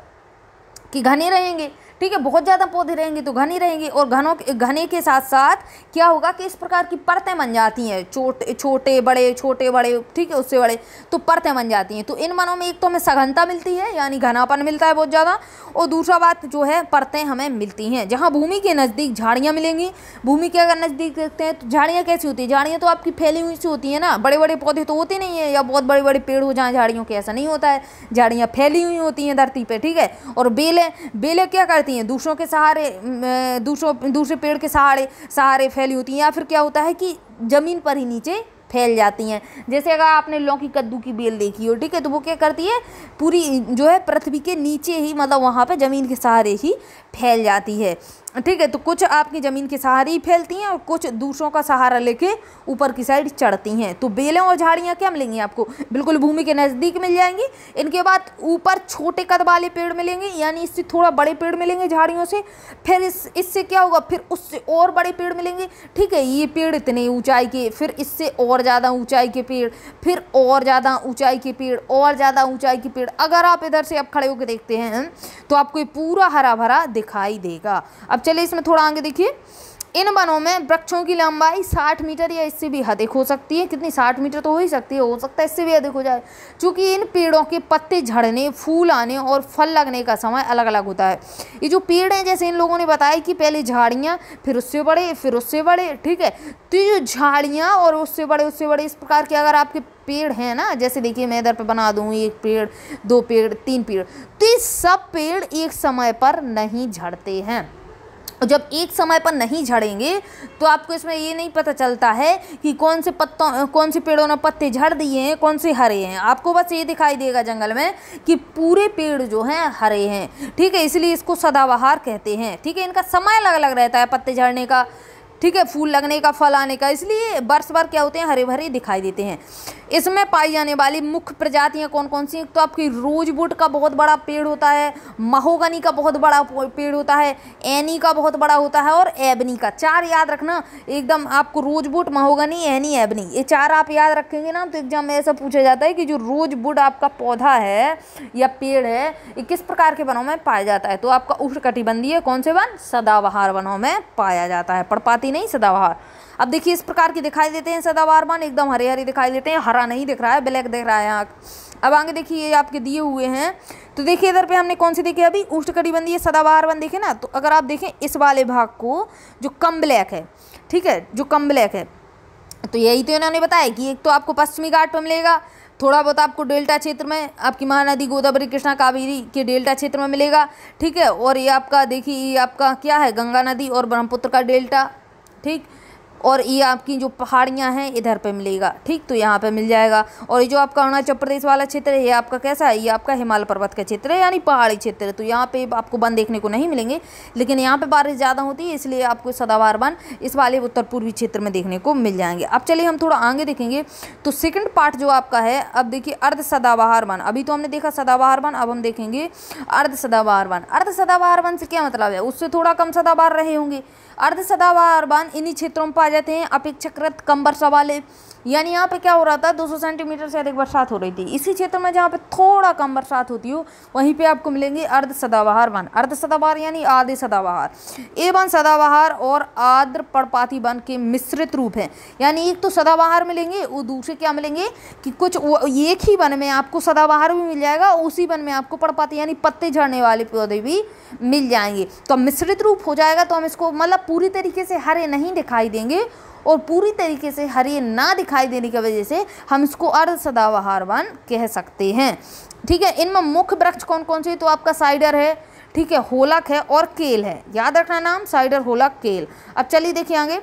कि घने रहेंगे, ठीक है, बहुत ज़्यादा पौधे रहेंगे तो घने रहेंगे। और घने के साथ साथ क्या होगा कि इस प्रकार की परतें बन जाती हैं, छोटे बड़े, ठीक है, उससे बड़े, तो परतें बन जाती हैं। तो इन वनों में एक तो हमें सघनता मिलती है यानी घनापन मिलता है बहुत ज़्यादा, और दूसरा बात जो है परतें हमें मिलती हैं। जहाँ भूमि के नज़दीक झाड़ियाँ मिलेंगी, भूमि के अगर नज़दीक देखते हैं तो झाड़ियाँ कैसी होती है, झाड़ियाँ तो आपकी फैली हुई सी होती है ना, बड़े बड़े पौधे तो होते नहीं है या बहुत बड़े बड़े पेड़ हो जहाँ झाड़ियों के, ऐसा नहीं होता है, झाड़ियाँ फैली हुई होती हैं धरती पे, ठीक है। और बेलें क्या करती हैं, दूसरों के सहारे, दूसरे पेड़ के सहारे फैली होती हैं, या फिर क्या होता है कि जमीन पर ही नीचे फैल जाती हैं। जैसे अगर आपने लौकी कद्दू की बेल देखी हो, ठीक है, तो वो क्या करती है, पूरी जो है पृथ्वी के नीचे ही, मतलब वहाँ पे ज़मीन के सहारे ही फैल जाती है, ठीक है। तो कुछ आपकी ज़मीन के सहारे ही फैलती हैं और कुछ दूसरों का सहारा लेके ऊपर की साइड चढ़ती हैं। तो बेलें और झाड़ियाँ क्या मिलेंगी आपको, बिल्कुल भूमि के नज़दीक मिल जाएंगी। इनके बाद ऊपर छोटे कद वाले पेड़ मिलेंगे, यानी इससे थोड़ा बड़े पेड़ मिलेंगे झाड़ियों से, फिर इससे क्या होगा, फिर उससे और बड़े पेड़ मिलेंगे, ठीक है। ये पेड़ इतने ऊंचाई के, फिर इससे और ज़्यादा ऊंचाई के पेड़, फिर और ज़्यादा ऊंचाई के पेड़, और ज़्यादा ऊंचाई के पेड़। अगर आप इधर से अब खड़े होकर देखते हैं तो आपको ये पूरा हरा भरा दिखाई देगा। अब चलिए इसमें थोड़ा आगे देखिए। इन वनों में वृक्षों की लंबाई 60 मीटर या इससे भी अधिक हो सकती है। कितनी, 60 मीटर तो हो ही सकती है, हो सकता है इससे भी अधिक हो जाए, क्योंकि इन पेड़ों के पत्ते झड़ने, फूल आने और फल लगने का समय अलग अलग होता है। ये जो पेड़ हैं, जैसे इन लोगों ने बताया कि पहले झाड़ियाँ, फिर उससे बड़े, फिर उससे बड़े, ठीक है। तो ये जो झाड़ियाँ और उससे बड़े इस प्रकार के अगर आपके पेड़ हैं ना, जैसे देखिए मैं इधर पे बना दूँ, एक पेड़, दो पेड़, तीन पेड़, तो ये सब पेड़ एक समय पर नहीं झड़ते हैं। और जब एक समय पर नहीं झड़ेंगे तो आपको इसमें ये नहीं पता चलता है कि कौन से पेड़ों ने पत्ते झड़ दिए हैं, कौन से हरे हैं। आपको बस ये दिखाई देगा जंगल में कि पूरे पेड़ जो हैं हरे हैं, ठीक है। इसलिए इसको सदाबहार कहते हैं, ठीक है। इनका समय अलग अलग रहता है पत्ते झड़ने का, ठीक है, फूल लगने का, फल आने का, इसलिए वर्ष भर क्या होते हैं, हरे भरे दिखाई देते हैं। इसमें पाई जाने वाली मुख्य प्रजातियां कौन कौन सी, तो आपकी रोजवुड का बहुत बड़ा पेड़ होता है, महोगनी का बहुत बड़ा पेड़ होता है, एनी का बहुत बड़ा होता है और एबनी का। चार याद रखना एकदम आपको, रोजवुड, महोगनी, एनी, एबनी, ये चार आप याद रखेंगे ना तो एग्जाम में ऐसा पूछा जाता है कि जो रोजवुड आपका पौधा है या पेड़ है, ये किस प्रकार के वनों में पाया जाता है। तो आपका उष्णकटिबंधीय कौन से वन, सदाबहार वनों में पाया जाता है, पर्णपाती नहीं, सदाबहार। अब देखिए इस प्रकार के दिखाई देते हैं सदाबहार वन, एकदम हरे हरे दिखाई देते हैं, हरा नहीं दिख रहा है, ब्लैक दिख रहा है यहाँ। अब आगे देखिए ये आपके दिए हुए हैं, तो देखिए इधर पे हमने कौन सी देखी अभी, उष्णकटिबंधीय सदाबहार वन देखे ना। तो अगर आप देखें इस वाले भाग को जो कम ब्लैक है, ठीक है, जो कम ब्लैक है, तो यही तो इन्होंने बताया कि एक तो आपको पश्चिमी घाट पर मिलेगा, थोड़ा बहुत आपको डेल्टा क्षेत्र में आपकी महानदी गोदावरी कृष्णा कावेरी के डेल्टा क्षेत्र में मिलेगा, ठीक है। और ये आपका देखिए ये आपका क्या है, गंगा नदी और ब्रह्मपुत्र का डेल्टा, ठीक। और ये आपकी जो पहाड़ियाँ हैं इधर पे मिलेगा, ठीक, तो यहाँ पे मिल जाएगा। और ये जो आपका अरुणाचल प्रदेश वाला क्षेत्र है, ये आपका कैसा है, ये आपका हिमालय पर्वत का क्षेत्र है यानी पहाड़ी क्षेत्र है। तो यहाँ पे आपको वन देखने को नहीं मिलेंगे, लेकिन यहाँ पे बारिश ज़्यादा होती है, इसलिए आपको सदाबहार वन इस वाले उत्तर पूर्वी क्षेत्र में देखने को मिल जाएंगे। अब चलिए हम थोड़ा आगे देखेंगे। तो सेकंड पार्ट जो आपका है, अब देखिए अर्ध सदाबहार वन। अभी तो हमने देखा सदाबहार वन, अब हम देखेंगे अर्ध सदाबहार वन। अर्ध सदाबहार वन से क्या मतलब है, उससे थोड़ा कम सदाबहार रहे होंगे। अर्ध सदाबहार वन इन्हीं क्षेत्रों में पाए जाते हैं अपेक्षाकृत कम वर्षा वाले, यानी यहाँ पे क्या हो रहा था, 200 सेंटीमीटर से अधिक बरसात हो रही थी। इसी क्षेत्र में जहाँ पे थोड़ा कम बरसात होती हो वहीं पे आपको मिलेंगे अर्ध सदाबहार वन। अर्ध सदाबहार यानी आधे सदाबहार। ये वन सदाबहार और आर्द्र पर्णपाती वन के मिश्रित रूप है, यानी एक तो सदाबहार मिलेंगे, वो दूसरे क्या मिलेंगे कि कुछ एक ही वन में आपको सदाबहार भी मिल जाएगा, उसी वन में आपको पर्णपाती यानी पत्ते झड़ने वाले पौधे भी मिल जाएंगे। तो मिश्रित रूप हो जाएगा, तो हम इसको मतलब पूरी तरीके से हरे नहीं दिखाई देंगे, और पूरी तरीके से हरे ना दिखाई देने की वजह से हम इसको अर्ध सदाबहार वन कह सकते हैं, ठीक है। इनमें मुख्य वृक्ष कौन कौन से, तो आपका साइडर है, ठीक है, होलक है और केल है, याद रखना नाम, साइडर, होलक, केल। अब चलिए देखिए आगे।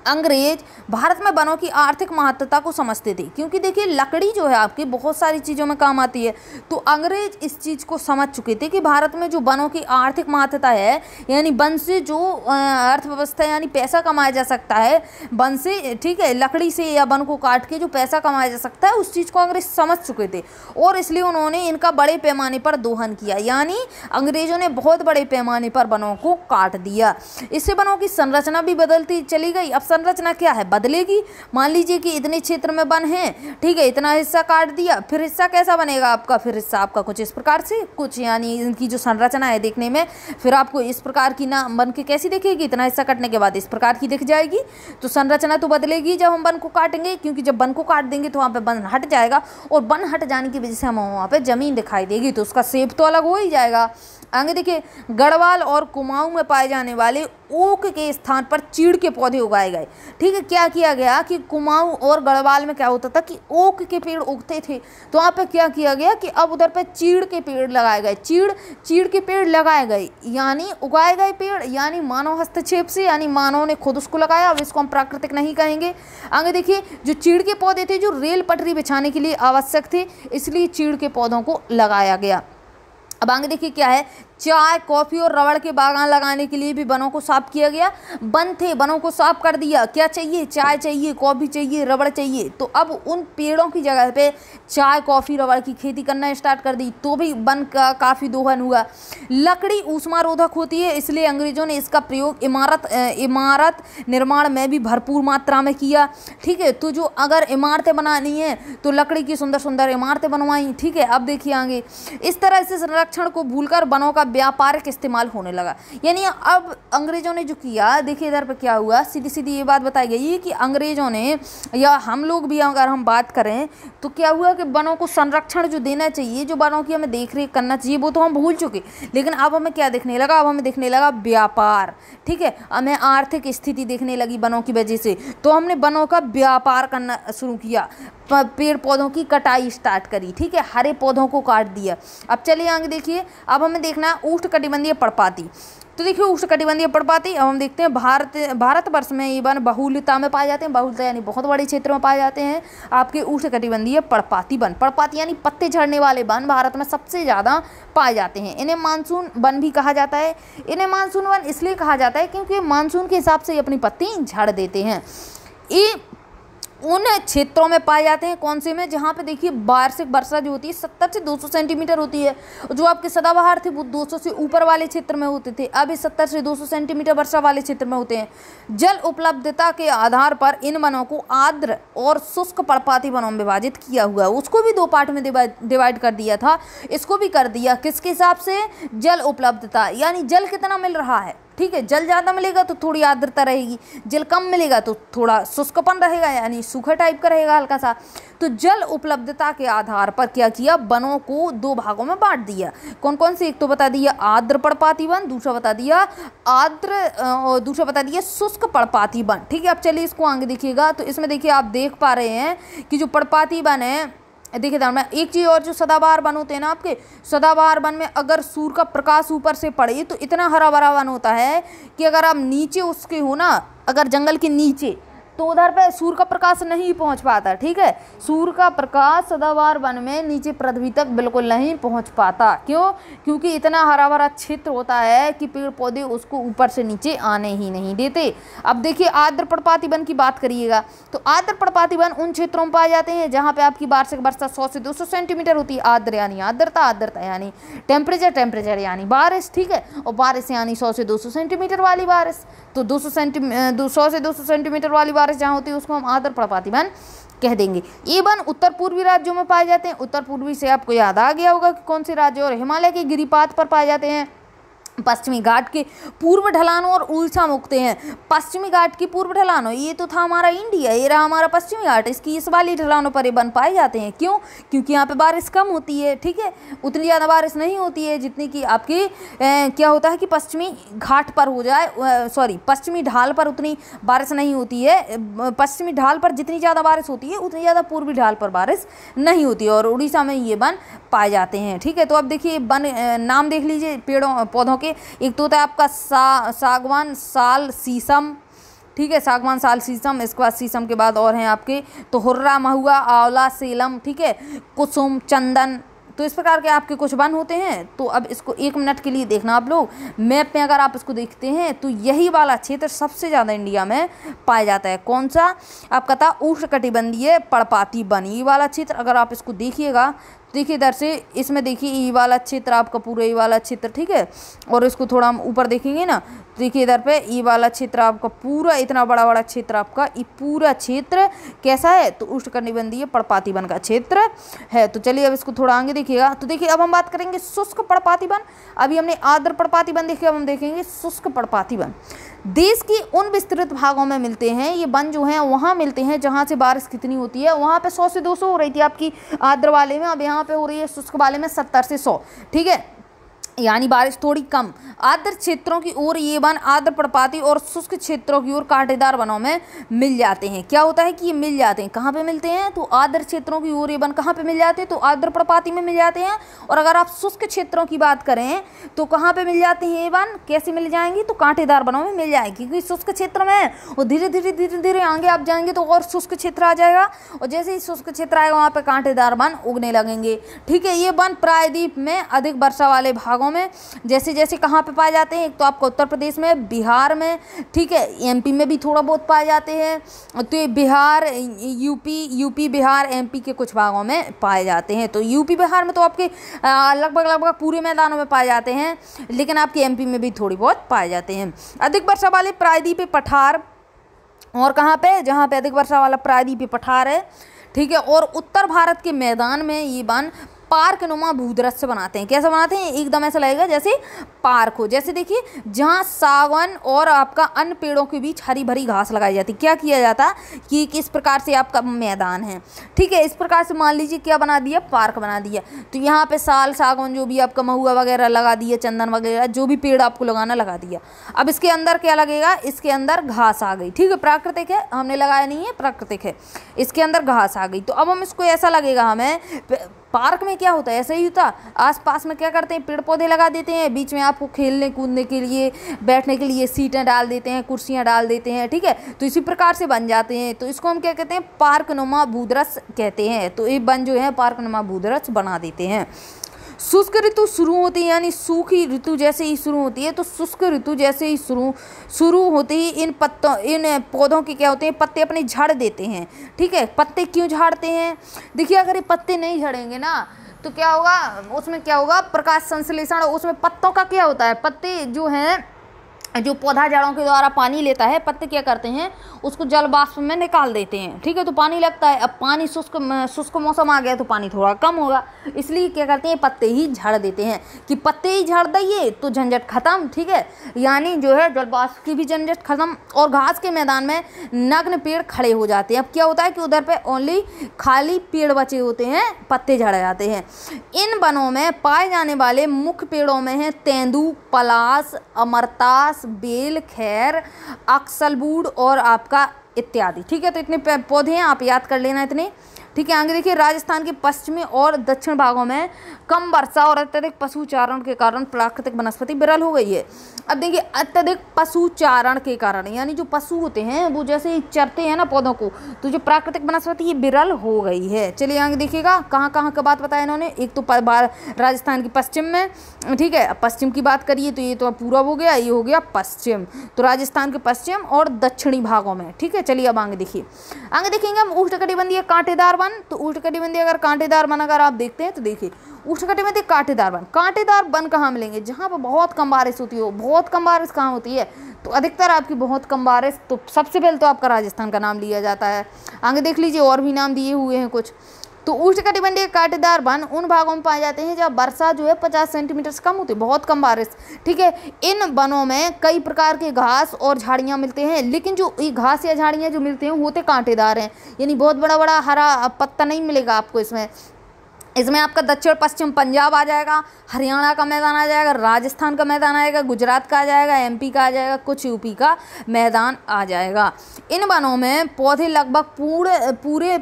अंग्रेज भारत में वनों की आर्थिक महत्वता को समझते थे, क्योंकि देखिए लकड़ी जो है आपकी बहुत सारी चीज़ों में काम आती है। तो अंग्रेज इस चीज़ को समझ चुके थे कि भारत में जो वनों की आर्थिक महत्वता है, यानी वन से जो अर्थव्यवस्था यानी पैसा कमाया जा सकता है वन से, ठीक है, लकड़ी से या वन को काट के जो पैसा कमाया जा सकता है, उस चीज़ को अंग्रेज समझ चुके थे, और इसलिए उन्होंने इनका बड़े पैमाने पर दोहन किया, यानी अंग्रेजों ने बहुत बड़े पैमाने पर वनों को काट दिया। इससे वनों की संरचना भी बदलती चली गई। अब संरचना क्या है, बदलेगी। मान लीजिए कि इतने क्षेत्र में वन है, ठीक है, इतना हिस्सा काट दिया, फिर हिस्सा कैसा बनेगा आपका, फिर हिस्सा आपका कुछ इस प्रकार से, कुछ यानी इनकी जो संरचना है देखने में फिर आपको इस प्रकार की ना बन के कैसी दिखेगी, इतना हिस्सा कटने के बाद इस प्रकार की दिख जाएगी। तो संरचना तो बदलेगी जब हम वन को काटेंगे, क्योंकि जब वन को काट देंगे तो वहाँ पे वन हट जाएगा, और वन हट जाने की वजह से हमें वहाँ पे ज़मीन दिखाई देगी, तो उसका शेप तो अलग हो ही जाएगा। आगे देखिए, गढ़वाल और कुमाऊं में पाए जाने वाले ओक के स्थान पर चीड़ के पौधे उगाए गए। ठीक है, क्या किया गया कि कुमाऊं और गढ़वाल में क्या होता था कि ओक के पेड़ उगते थे, तो वहाँ पे क्या किया गया कि अब उधर पे चीड़ के पेड़ लगाए गए, चीड़ के पेड़ लगाए गए, यानी उगाए गए पेड़, यानी मानव हस्तक्षेप से, यानी मानव ने खुद उसको लगाया। अब इसको हम प्राकृतिक नहीं कहेंगे। आगे देखिए, जो चीड़ के पौधे थे जो रेल पटरी बिछाने के लिए आवश्यक थे, इसलिए चीड़ के पौधों को लगाया गया। अब आगे देखिए क्या है, चाय, कॉफ़ी और रबड़ के बागान लगाने के लिए भी वनों को साफ किया गया। वन थे, वनों को साफ कर दिया, क्या चाहिए, चाय चाहिए, कॉफ़ी चाहिए, रबड़ चाहिए, तो अब उन पेड़ों की जगह पे चाय, कॉफ़ी, रबड़ की खेती करना स्टार्ट कर दी, तो भी वन का काफ़ी दोहन हुआ। लकड़ी ऊष्मारोधक होती है, इसलिए अंग्रेज़ों ने इसका प्रयोग इमारत निर्माण में भी भरपूर मात्रा में किया। ठीक है, तो जो अगर इमारतें बनानी है तो लकड़ी की सुंदर सुंदर इमारतें बनवाई। ठीक है, अब देखिए आगे, इस तरह से संरक्षण को भूलकर वनों का व्यापारिक इस्तेमाल होने लगा। यानी अब अंग्रेजों ने जो किया, देखिए इधर पे क्या हुआ, सीधी सीधी ये बात बताई गई है कि अंग्रेजों ने, या हम लोग भी अगर हम बात करें तो क्या हुआ कि वनों को संरक्षण जो देना चाहिए, जो वनों की हमें देख रेख करना चाहिए, वो तो हम भूल चुके, लेकिन अब हमें क्या देखने लगा, अब हमें देखने लगा व्यापार। ठीक है, हमें आर्थिक स्थिति देखने लगी वनों की वजह से, तो हमने वनों का व्यापार करना शुरू किया, पेड़ पौधों की कटाई स्टार्ट करी। ठीक है, हरे पौधों को काट दिया। अब चलिए आगे देखिए, अब हमें देखना है उष्णकटिबंधीय पर्णपाती। तो देखिए उष्णकटिबंधीय पर्णपाती, अब हम देखते हैं भारतवर्ष में ये वन बहुलता में पाए जाते हैं, बहुलता यानी बहुत बड़े क्षेत्र में पाए जाते हैं आपके उष्णकटिबंधीय पर्णपाती वन। पर्णपाती यानी पत्ते झड़ने वाले वन भारत में सबसे ज़्यादा पाए जाते हैं। इन्हें मानसून वन भी कहा जाता है। इन्हें मानसून वन इसलिए कहा जाता है क्योंकि मानसून के हिसाब से अपनी पत्ती झड़ देते हैं। ये उन क्षेत्रों में पाए जाते हैं, कौन से में, जहाँ पे देखिए वार्षिक वर्षा जो होती है 70 से 200 सेंटीमीटर होती है। जो आपके सदाबहार थे वो 200 से ऊपर वाले क्षेत्र में होते थे, अब ये 70 से 200 सेंटीमीटर वर्षा वाले क्षेत्र में होते हैं। जल उपलब्धता के आधार पर इन वनों को आर्द्र और शुष्क पर्णपाती वनों में विभाजित किया हुआ है। उसको भी 2 पार्ट में डिवाइड कर दिया था, इसको भी कर दिया, किसके हिसाब से, जल उपलब्धता, यानी जल कितना मिल रहा है। ठीक है, जल ज़्यादा मिलेगा तो थोड़ी आर्द्रता रहेगी, जल कम मिलेगा तो थोड़ा शुष्कपन रहेगा, यानी सूखा टाइप का रहेगा हल्का सा। तो जल उपलब्धता के आधार पर क्या किया, वनों को 2 भागों में बांट दिया। कौन कौन से, एक तो बता दिया आर्द्र पर्णपाती वन, दूसरा बता दिया दूसरा बता दिया शुष्क पर्णपाती वन। ठीक है, अब चलिए इसको आगे देखिएगा, तो इसमें देखिए आप देख पा रहे हैं कि जो पर्णपाती वन है, देखिए ध्यान में एक चीज़ और, जो सदाबहार वन होते हैं ना आपके, सदाबहार वन में अगर सूर्य का प्रकाश ऊपर से पड़े तो इतना हरा भरा वन होता है कि अगर आप नीचे उसके हो ना, अगर जंगल के नीचे, तो उधर पे सूर्य का प्रकाश नहीं पहुंच पाता। ठीक है, सूर्य का प्रकाश सदाबहार वन में नीचे पृथ्वी तक बिल्कुल नहीं पहुंच पाता। क्यों, क्योंकि इतना हरा भरा क्षेत्र होता है कि पेड़ पौधे उसको ऊपर से नीचे आने ही नहीं देते। अब देखिए आर्द्र पर्णपाती वन की बात करिएगा, तो आर्द्र पर्णपाती वन उन क्षेत्रों में पाए जाते हैं जहाँ पे आपकी वार्षिक वर्षा 100 से 200 सेंटीमीटर होती है। आर्द्र यानी आर्द्रता, आर्द्रता यानी टेम्परेचर यानी बारिश। ठीक है, और बारिश यानी 100 से 200 सेंटीमीटर वाली बारिश। तो 100 से 200 सेंटीमीटर वाली बारिश जहाँ होती है उसको हम आर्द्र पर्णपाती वन कह देंगे। ये वन उत्तर पूर्वी राज्यों में पाए जाते हैं। उत्तर पूर्वी से आपको याद आ गया होगा कि कौन से राज्य, और हिमालय के गिरिपात पर पाए जाते हैं। पश्चिमी घाट के पूर्व ढलानों और उड़ीसा में उगते हैं। पश्चिमी घाट की पूर्व ढलानों, ये तो था हमारा इंडिया, ये रहा हमारा पश्चिमी घाट, इसकी इस वाली ढलानों पर ये वन पाए जाते हैं। क्यों, क्योंकि यहाँ पे बारिश कम होती है। ठीक है, उतनी ज़्यादा बारिश नहीं होती है जितनी कि आपकी क्या होता है कि पश्चिमी घाट पर हो जाए, पश्चिमी ढाल पर उतनी बारिश नहीं होती है। पश्चिमी ढाल पर जितनी ज़्यादा बारिश होती है उतनी ज़्यादा पूर्वी ढाल पर बारिश नहीं होती है, और उड़ीसा में ये वन पाए जाते हैं। ठीक है, तो अब देखिए वन नाम देख लीजिए पेड़ों पौधों के, एक तो होता है आपका सागवान, साल, शीशम। ठीक है, सागवान, साल, शीशम, इसके बाद शीशम के बाद और हैं आपके तो हुर्रा, महुआ, आंवला, सेलम। ठीक है, कुसुम, चंदन, तो इस प्रकार के आपके कुछ वन होते हैं। तो अब इसको 1 मिनट के लिए देखना आप लोग, मैप में अगर आप इसको देखते हैं तो यही वाला क्षेत्र सबसे ज़्यादा इंडिया में पाया जाता है। कौन सा, आपका था उष्णकटिबंधीय पर्णपाती वन, ये वाला क्षेत्र अगर आप इसको देखिएगा देखिए इधर से इसमें देखिए ये वाला क्षेत्र आपका पूरा ये वाला क्षेत्र, ठीक है, और इसको थोड़ा हम ऊपर देखेंगे ना, देखिए इधर पे ये वाला क्षेत्र आपका पूरा इतना बड़ा बड़ा क्षेत्र आपका ये पूरा क्षेत्र कैसा है, तो उष्णकटिबंधीय पर्णपाती वन का क्षेत्र है। तो चलिए अब इसको थोड़ा आगे देखिएगा। तो देखिए अब हम बात करेंगे शुष्क पर्णपाती वन। अभी हमने आर्द्र पर्णपाती वन देखे, अब हम देखेंगे शुष्क पर्णपाती वन। देश के उन विस्तृत भागों में मिलते हैं ये वन जो हैं, वहाँ मिलते हैं जहाँ से बारिश कितनी होती है, वहाँ पे 100 से 200 हो रही थी आपकी आर्द्र वाले में, अब यहाँ पे हो रही है शुष्क वाले में 70 से 100, ठीक है, यानी बारिश थोड़ी कम। आर्द्र क्षेत्रों की ओर ये वन आर्द्र पर्णपाती और शुष्क क्षेत्रों की ओर कांटेदार वनों में मिल जाते हैं। क्या होता है कि ये मिल जाते हैं, कहाँ पे मिलते हैं, तो आर्द्र क्षेत्रों की ओर ये वन कहाँ पे मिल जाते हैं, तो आर्द्र पर्णपाती में मिल जाते हैं। और अगर आप शुष्क क्षेत्रों की बात करें तो कहाँ पे मिल जाते हैं ये वन, कैसे मिल जाएंगी, तो कांटेदार वनों में मिल जाएंगी, क्योंकि शुष्क क्षेत्र में और धीरे धीरे आगे आप जाएंगे तो और शुष्क क्षेत्र आ जाएगा, और जैसे ही शुष्क क्षेत्र आएगा वहाँ पे कांटेदार वन उगने लगेंगे, ठीक है। ये वन प्रायद्वीप में अधिक वर्षा वाले भागों में जैसे जैसे कहाँ पे पाए जाते हैं, एक तो आपको उत्तर प्रदेश में, बिहार में, ठीक है, एमपी में भी थोड़ा बहुत पाए जाते हैं। तो ये बिहार, यूपी बिहार एमपी के कुछ भागों में पाए जाते हैं। तो यूपी बिहार में तो आपके लगभग पूरे मैदानों में पाए जाते हैं, लेकिन आपके एमपी में भी थोड़ी बहुत पाए जाते हैं। अधिक वर्षा वाले प्रायद्वीपीय पठार, और कहाँ पे, जहाँ पे अधिक वर्षा वाला प्रायद्वीपीय पठार है, ठीक है, और उत्तर भारत के मैदान में ये वन पार्क नुमा भूदृश्य बनाते हैं। कैसा बनाते हैं, एकदम ऐसा लगेगा जैसे पार्क हो। जैसे देखिए जहाँ सागवान और आपका अन्य पेड़ों के बीच हरी भरी घास लगाई जाती, क्या किया जाता कि किस प्रकार से आपका मैदान है, ठीक है, इस प्रकार से मान लीजिए क्या बना दिया, पार्क बना दिया। तो यहाँ पे साल सागवान जो भी आपका महुआ वगैरह लगा दिया, चंदन वगैरह जो भी पेड़ आपको लगाना लगा दिया। अब इसके अंदर क्या लगेगा, इसके अंदर घास आ गई, ठीक है, प्राकृतिक है, हमने लगाया नहीं है, प्राकृतिक है, इसके अंदर घास आ गई। तो अब हम इसको ऐसा लगेगा, हमें पार्क में क्या होता है, ऐसा ही होता, आसपास में क्या करते हैं, पेड़ पौधे लगा देते हैं, बीच में आपको खेलने कूदने के लिए, बैठने के लिए सीटें डाल देते हैं, कुर्सियां डाल देते हैं, ठीक है। तो इसी प्रकार से बन जाते हैं। तो इसको हम क्या कहते हैं, पार्क नुमा भूदृश्य कहते हैं। तो ये वन जो है पार्क नुमा भूदृश्य बना देते हैं। शुष्क ऋतु शुरू होती है, यानी सूखी ऋतु जैसे ही शुरू होती है, तो शुष्क ऋतु जैसे ही शुरू होते ही इन पौधों के क्या होते हैं, पत्ते अपने झाड़ देते हैं, ठीक है। पत्ते क्यों झाड़ते हैं, देखिए अगर ये पत्ते नहीं झड़ेंगे ना तो क्या होगा, उसमें क्या होगा, प्रकाश संश्लेषण, उसमें पत्तों का क्या होता है, पत्ते जो हैं, जो पौधा जड़ों के द्वारा पानी लेता है, पत्ते क्या करते हैं, उसको जल वाष्प में निकाल देते हैं, ठीक है, तो पानी लगता है। अब पानी शुष्क मौसम आ गया तो पानी थोड़ा कम होगा, इसलिए क्या करते हैं, पत्ते ही झाड़ देते हैं, कि पत्ते ही झाड़ दिए तो झंझट खत्म, ठीक है, यानी जो है जल वाष्प की भी झंझट खत्म। और घास के मैदान में नग्न पेड़ खड़े हो जाते हैं। अब क्या होता है कि उधर पे ओनली खाली पेड़ बचे होते हैं, पत्ते झड़ जाते हैं। इन वनों में पाए जाने वाले मुख्य पेड़ों में है तेंदू, पलाश, अमरतास, बेल, खैर, अक्सलबूड और आपका इत्यादि, ठीक है। तो इतने पौधे हैं, आप याद कर लेना इतने, ठीक है। आगे देखिए राजस्थान के पश्चिमी और दक्षिण भागों में कम वर्षा और अत्यधिक पशुचारण के कारण प्राकृतिक वनस्पति विरल हो गई है। अब देखिए अत्यधिक पशुचारण के कारण, यानी जो पशु होते हैं वो जैसे ही चरते हैं ना पौधों को, तो जो प्राकृतिक वनस्पति ये विरल हो गई है। चलिए आगे देखिएगा कहाँ कहाँ का बात बताया इन्होंने। एक तो राजस्थान के पश्चिम में, ठीक है, पश्चिम की बात करिए तो ये तो पूर्व हो गया, ये हो गया पश्चिम, तो राजस्थान के पश्चिम और दक्षिणी भागों में, ठीक है। चलिए अब आगे देखिए, आगे देखेंगे हम उष्णकटिबंधीय कांटेदार वन। तो उष्णकटिबंधीय अगर कांटेदार वन अगर आप देखते हैं तो देखिए उष्णकटिबंधीय कांटेदार वन कहाँ मिलेंगे, जहाँ पर बहुत कम बारिश होती हो। बहुत कम बारिश कहाँ होती है, तो अधिकतर आपकी बहुत कम बारिश, तो सबसे पहले तो आपका राजस्थान का नाम लिया जाता है। आगे देख लीजिए और भी नाम दिए हुए हैं कुछ। तो उष्णकटिबंधीय कांटेदार वन उन भागों में पाए जाते हैं जहाँ वर्षा जो है 50 सेंटीमीटर से कम होती है, बहुत कम बारिश, ठीक है। इन वनों में कई प्रकार के घास और झाड़ियाँ मिलते हैं, लेकिन जो ये घास या झाड़ियाँ जो मिलते हैं होते कांटेदार हैं, यानी बहुत बड़ा बड़ा हरा पत्ता नहीं मिलेगा आपको इसमें आपका दक्षिण पश्चिम पंजाब आ जाएगा, हरियाणा का मैदान आ जाएगा, राजस्थान का मैदान आएगा, गुजरात का आ जाएगा, एमपी का आ जाएगा, कुछ यूपी का मैदान आ जाएगा। इन वनों में पौधे लगभग पूरे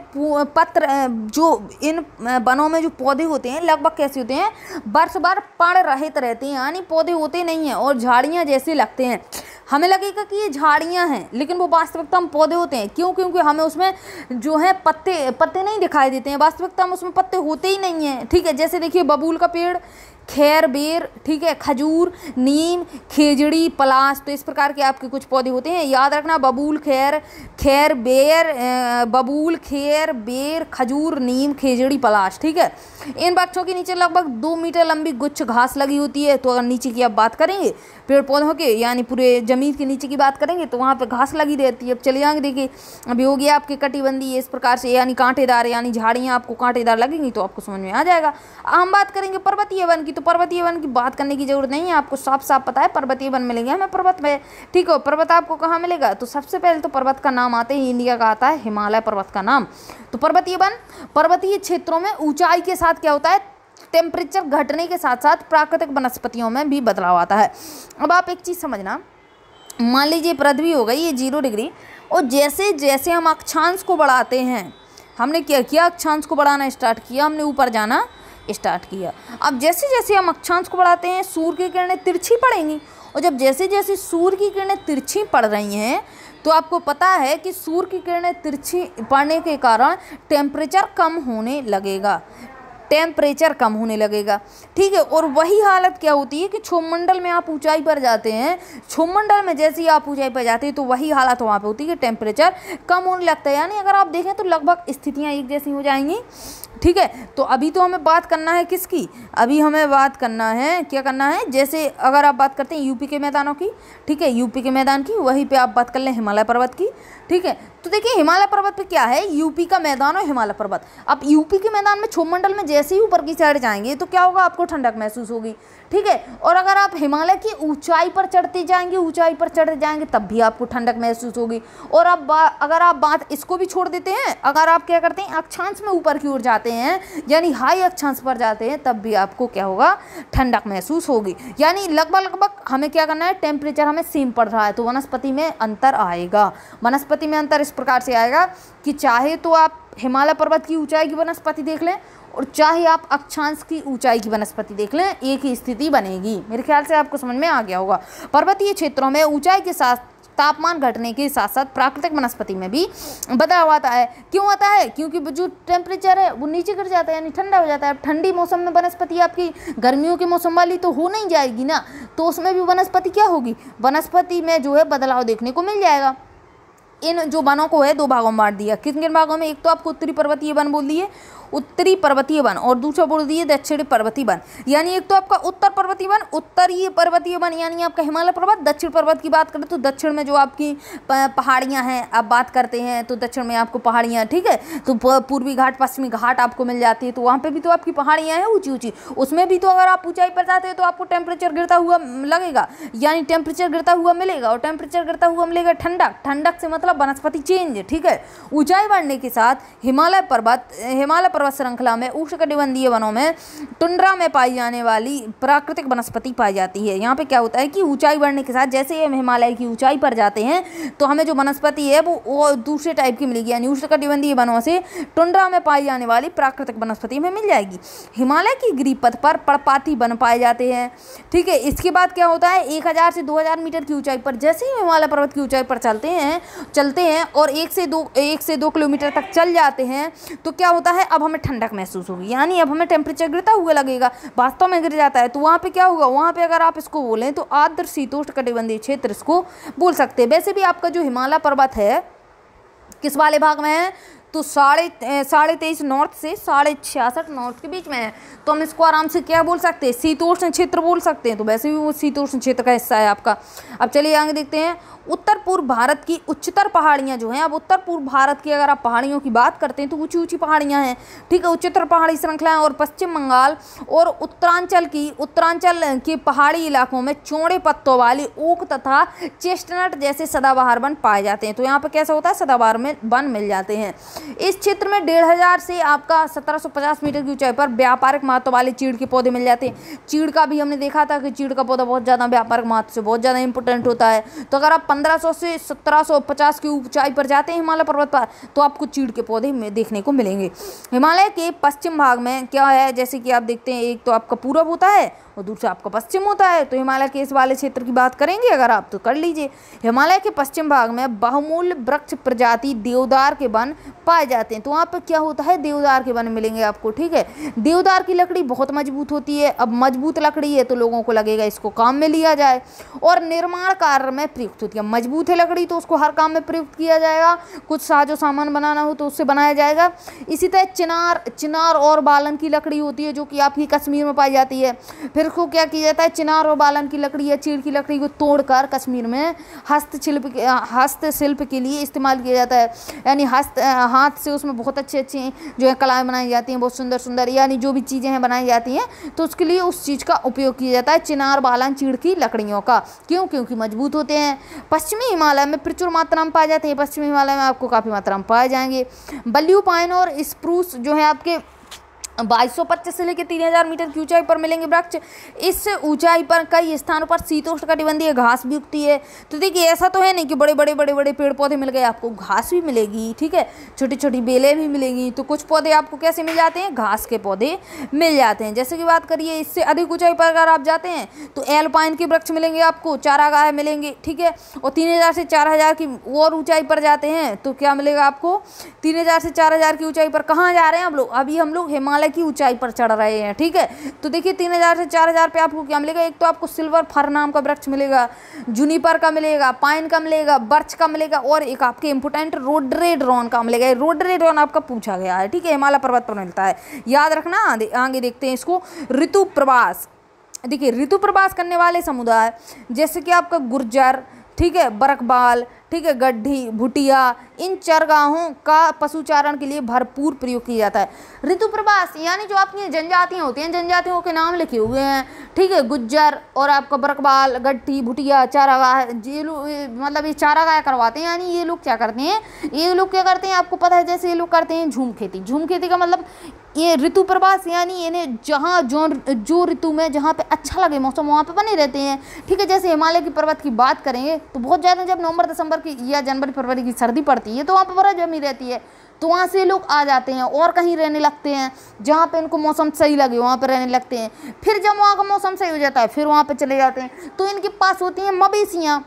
पत्र, जो इन वनों में जो पौधे होते हैं लगभग कैसे होते हैं, वर्ष भर पड़ रहित रहते हैं, यानी पौधे होते नहीं हैं और झाड़ियाँ जैसे लगते हैं। हमें लगेगा कि ये झाड़ियाँ हैं, लेकिन वो वास्तविकता में पौधे होते हैं। क्यों, क्योंकि हमें उसमें जो है पत्ते नहीं दिखाई देते हैं, वास्तविकता में उसमें पत्ते होते ही नहीं हैं, ठीक है। जैसे देखिए बबूल का पेड़ खैर बेर, ठीक है, खजूर, नीम, खेजड़ी, पलाश। तो इस प्रकार के आपके कुछ पौधे होते हैं, याद रखना। बबूल, खैर बेर, बबूल, खैर बेर, खजूर, नीम, खेजड़ी, पलाश, ठीक है। इन वृक्षों के नीचे लगभग 2 मीटर लंबी गुच्छ घास लगी होती है। तो अगर नीचे की आप बात करेंगे पेड़ पौधों के, यानी पूरे जमीन के नीचे की बात करेंगे तो वहाँ पे घास लगी रहती है। अब चले जाएंगे, देखिए अभी हो गया आपके कटिबंधी इस प्रकार से, यानी कांटेदार, यानी झाड़ियाँ आपको कांटेदार लगेंगी तो आपको समझ में आ जाएगा। हम बात करेंगे पर्वतीय वन की, तो पर्वतीय वन की बात करने की जरूरत नहीं है, आपको साफ साफ पता है पर्वतीय वन मिलेंगे हमें पर्वत में, ठीक है। पर्वत आपको कहाँ मिलेगा, तो सबसे पहले तो पर्वत का नाम आते ही इंडिया का आता है हिमालय पर्वत का नाम। तो पर्वतीय वन, पर्वतीय क्षेत्रों में ऊंचाई के साथ क्या होता है, टेम्परेचर घटने के साथ साथ प्राकृतिक वनस्पतियों में भी बदलाव आता है। अब आप एक चीज़ समझना, मान लीजिए पृथ्वी हो गई ये 0 डिग्री, और जैसे जैसे हम अक्षांश को बढ़ाते हैं, हमने क्या किया, अक्षांश को बढ़ाना स्टार्ट किया, हमने ऊपर जाना स्टार्ट किया। अब जैसे जैसे हम अक्षांश को बढ़ाते हैं सूर्य की किरणें तिरछी पड़ेंगी, और जब जैसे जैसे सूर्य की किरणें तिरछी पड़ रही हैं तो आपको पता है कि सूर्य की किरणें तिरछी पड़ने के कारण टेम्परेचर कम होने लगेगा, टेम्परेचर कम होने लगेगा, ठीक है। और वही हालत क्या होती है कि क्षोभमंडल में आप ऊंचाई पर जाते हैं, क्षोभमंडल में जैसे ही आप ऊंचाई पर जाते हैं तो वही हालत वहाँ पे होती है कि टेम्परेचर कम होने लगता है। यानी अगर आप देखें तो लगभग स्थितियाँ एक जैसी हो जाएंगी, ठीक है। तो अभी तो हमें बात करना है किसकी, अभी हमें बात करना है, क्या करना है, जैसे अगर आप बात करते हैं यूपी के मैदानों की, ठीक है, यूपी के मैदान की, वहीं पे आप बात कर लें हिमालय पर्वत की, ठीक है। तो देखिए हिमालय पर्वत पे क्या है, यूपी का मैदान और हिमालय पर्वत। अब यूपी के मैदान में क्षोभमंडल में जैसे ही ऊपर की साइड जाएंगे तो क्या होगा, आपको ठंडक महसूस होगी, ठीक है। और अगर आप हिमालय की ऊंचाई पर चढ़ते जाएंगे, ऊंचाई पर चढ़ते जाएंगे तब भी आपको ठंडक महसूस होगी। और अब अगर आप बात इसको भी छोड़ देते हैं, अगर आप क्या करते हैं अक्षांश में ऊपर की ओर जाते हैं, यानी हाई अक्षांश पर जाते हैं, तब भी आपको क्या होगा, ठंडक महसूस होगी। यानी लगभग लगभग हमें क्या करना है, टेम्परेचर हमें सेम पड़ रहा है, तो वनस्पति में अंतर आएगा। वनस्पति में अंतर इस प्रकार से आएगा कि चाहे तो आप हिमालय पर्वत की ऊंचाई की वनस्पति देख लें और चाहे आप अक्षांश की ऊंचाई की वनस्पति देख लें, एक ही स्थिति बनेगी। मेरे ख्याल से आपको समझ में आ गया होगा। पर्वतीय क्षेत्रों में ऊंचाई के साथ तापमान घटने के साथ साथ प्राकृतिक वनस्पति में भी बदलाव आता है। क्यों आता है, क्योंकि जो टेम्परेचर है वो नीचे गिर जाता है, यानी ठंडा हो जाता है। अब ठंडी मौसम में वनस्पति आपकी गर्मियों के मौसम वाली तो हो नहीं जाएगी ना, तो उसमें भी वनस्पति क्या होगी, वनस्पति में जो है बदलाव देखने को मिल जाएगा। इन जो वनों को है 2 भागों में बांट दिया। किन किन भागों में, एक तो आपको उत्तरी पर्वतीय वन बोल दिए, उत्तरी पर्वतीय वन, और दूसरा बोल दिए दक्षिणी पर्वतीय वन। यानी एक तो आपका उत्तर पर्वतीय वन, उत्तरीय पर्वतीय वन यानी आपका हिमालय पर्वत। दक्षिण पर्वत की बात करें तो दक्षिण में जो आपकी पहाड़ियाँ हैं, आप बात करते हैं तो दक्षिण में आपको पहाड़ियाँ, ठीक है। तो पूर्वी घाट पश्चिमी घाट आपको मिल जाती है, तो वहाँ पर भी तो आपकी पहाड़ियाँ हैं ऊँची ऊँची, उसमें भी तो अगर आप ऊँचाई पर जाते हैं तो आपको टेम्परेचर गिरता हुआ लगेगा, यानी टेम्परेचर गिरता हुआ मिलेगा, और टेम्परेचर गिरता हुआ मिलेगा ठंडक, ठंडक से मतलब वनस्पति चेंज, ठीक है। ऊंचाई बढ़ने के साथ हिमालय पर्वत श्रृंखला में उष्णकटिबंधीय वनों में टुंड्रा में पाई जाने वाली प्राकृतिक वनस्पति पाई जाती है। यहाँ पे क्या होता है कि ऊंचाई बढ़ने के साथ जैसे हम हिमालय की ऊंचाई पर जाते हैं तो हमें जो वनस्पति है वो दूसरे टाइप की मिलेगी, यानी उष्णकटिबंधीय वनों से टुंड्रा में पाई जाने वाली प्राकृतिक वनस्पति हमें मिल जाएगी। हिमालय की गिरिपथ पर पर्णपाती वन पाए जाते हैं, ठीक है। इसके बाद क्या होता है, 1000 से 2000 मीटर की ऊंचाई पर जैसे ही हिमालय पर्वत की ऊंचाई पर चलते हैं और 1 से 2 किलोमीटर तक चल जाते हैं तो क्या होता है, अब हमें ठंडक महसूस होगी, यानी अब हमें टेम्परेचर गिरता हुआ लगेगा, वास्तव में गिर जाता है। तो वहाँ पे क्या होगा, वहाँ पे अगर आप इसको बोलें तो आर्द्र शीतोष्ण कटिबंधीय क्षेत्र इसको बोल सकते हैं। वैसे भी आपका जो हिमालय पर्वत है किस वाले भाग में है, तो 23.5 नॉर्थ से 66.5 नॉर्थ के बीच में है, तो हम इसको आराम से क्या बोल सकते हैं, शीतोष्ण क्षेत्र बोल सकते हैं। तो वैसे भी वो शीतोष्ण क्षेत्र का हिस्सा है आपका। अब चलिए आगे देखते हैं, उत्तर पूर्व भारत की उच्चतर पहाड़ियाँ जो हैं, अब उत्तर पूर्व भारत की अगर आप पहाड़ियों की बात करते हैं तो ऊंची ऊंची पहाड़ियाँ हैं, ठीक है, उच्चतर पहाड़ी श्रृंखलाएं, और पश्चिम बंगाल और उत्तरांचल के पहाड़ी इलाकों में चौड़े पत्तों वाली ओक तथा चेस्टनट जैसे सदाबहार वन पाए जाते हैं। तो यहाँ पर कैसा होता है, सदाबहार में वन मिल जाते हैं। इस क्षेत्र में 1500 से आपका 1750 मीटर की ऊंचाई पर व्यापारिक महत्व वाले चीड़ के पौधे मिल जाते हैं। चीड़ का भी हमने देखा था कि चीड़ का पौधा बहुत ज़्यादा व्यापारिक महत्व से बहुत ज़्यादा इंपॉर्टेंट होता है। तो अगर आप 1500 से 1750 की ऊंचाई पर जाते हैं हिमालय पर्वत पर तो आपको चीड़ के पौधे में देखने को मिलेंगे। हिमालय के पश्चिम भाग में क्या है, जैसे कि आप देखते हैं, एक तो आपका पूरब होता है और दूसरा आपका पश्चिम होता है। तो हिमालय के इस वाले क्षेत्र की बात करेंगे अगर आप तो कर लीजिए। हिमालय के पश्चिम भाग में बहुमूल्य वृक्ष प्रजाति देवदार के वन पाए जाते हैं। तो वहाँ पर क्या होता है, देवदार के वन मिलेंगे आपको, ठीक है। देवदार की लकड़ी बहुत मजबूत होती है। अब मजबूत लकड़ी है तो लोगों को लगेगा इसको काम में लिया जाए, और निर्माण कार्य में प्रयुक्त होती है। मजबूत है लकड़ी तो उसको हर काम में प्रयुक्त किया जाएगा, कुछ साजो सामान बनाना हो तो उससे बनाया जाएगा। इसी तरह चिनार और बालन की लकड़ी होती है जो कि आपकी कश्मीर में पाई जाती है। फिर उसको क्या किया जाता है, चिनार और बालन की लकड़ी या चीड़ की लकड़ी को तोड़कर कश्मीर में हस्तशिल्प के लिए इस्तेमाल किया जाता है। यानी हाथ से उसमें बहुत अच्छे जो है कलाएँ बनाई जाती हैं, बहुत सुंदर सुंदर, यानी जो भी चीज़ें हैं बनाई जाती हैं तो उसके लिए उस चीज़ का उपयोग किया जाता है, चिनार बालन चीड़ की लकड़ियों का। क्यों? क्योंकि मजबूत होते हैं। पश्चिमी हिमालय में प्रचुर मात्रा में पाए जाते हैं। पश्चिमी हिमालय में आपको काफ़ी मात्रा में पाए जाएंगे। बल्यू पाइन और स्प्रूस जो है आपके 2225 से लेकर 3000 मीटर की ऊंचाई पर मिलेंगे वृक्ष। इस ऊंचाई पर कई स्थानों पर शीतोष्णकटिबंधीय घास भी उगती है। तो देखिए ऐसा तो है नहीं कि बड़े बड़े पेड़ पौधे मिल गए, आपको घास भी मिलेगी, ठीक है, छोटी छोटी बेलें भी मिलेंगी। तो कुछ पौधे आपको कैसे मिल जाते हैं, घास के पौधे मिल जाते हैं। जैसे कि बात करिए इससे अधिक ऊंचाई पर अगर आप जाते हैं तो एल्पाइन के वृक्ष मिलेंगे आपको, चारागाह मिलेंगे, ठीक है। और 3000 से 4000 की और ऊंचाई पर जाते हैं तो क्या मिलेगा आपको, 3000 से 4000 की ऊंचाई पर कहाँ जा रहे हैं हम लोग, अभी हम लोग हिमालय की ऊंचाई पर चढ़ रहे हैं, ठीक है। तो देखिए 3000 से 4000 पे आपको क्या मिलेगा, एक तो आपको सिल्वर फर नाम का वृक्ष मिलेगा, जूनिपर का मिलेगा, पाइन का मिलेगा, बर्च का मिलेगा, और एक आपके इंपोर्टेंट रोडोडेंड्रॉन का मिलेगा। रोडोडेंड्रॉन आपका पूछा गया है, ठीक है, हिमालय पर्वत पर मिलता है, याद रखना। आगे देखते हैं इसको। ऋतु प्रवास, देखिए ऋतु प्रवास करने वाले समुदाय जैसे कि आपका गुर्जर, ठीक है, बरकबाल, ठीक है, गड्ढी, भुटिया, इन चरगाहों का पशुचारण के लिए भरपूर प्रयोग किया जाता है। ऋतु प्रवास यानी जो आपकी जनजातियाँ होती हैं, जनजातियों के नाम लिखे हुए हैं, ठीक है, गुज्जर और आपका बरकबाल, गड्ढी, भुटिया, चारागाह, ये लोग मतलब ये चारागाह करवाते हैं। यानी ये लोग क्या करते हैं, आपको पता है, जैसे ये लोग करते हैं झूम खेती का मतलब ये ऋतु प्रवास, यानी इन्हें जहाँ जो ऋतु में जहाँ पे अच्छा लगे मौसम वहाँ पे बने रहते हैं, ठीक है। जैसे हिमालय की पर्वत की बात करेंगे तो बहुत ज़्यादा जब नवंबर दिसंबर की या जनवरी फरवरी की सर्दी पड़ती है तो वहाँ पे बर्फ जमी रहती है, तो वहाँ से लोग आ जाते हैं और कहीं रहने लगते हैं जहाँ पे इनको मौसम सही लगे वहाँ पे रहने लगते हैं। फिर जब वहाँ का मौसम सही हो जाता है फिर वहाँ पे चले जाते हैं। तो इनके पास होती हैं मवेशियाँ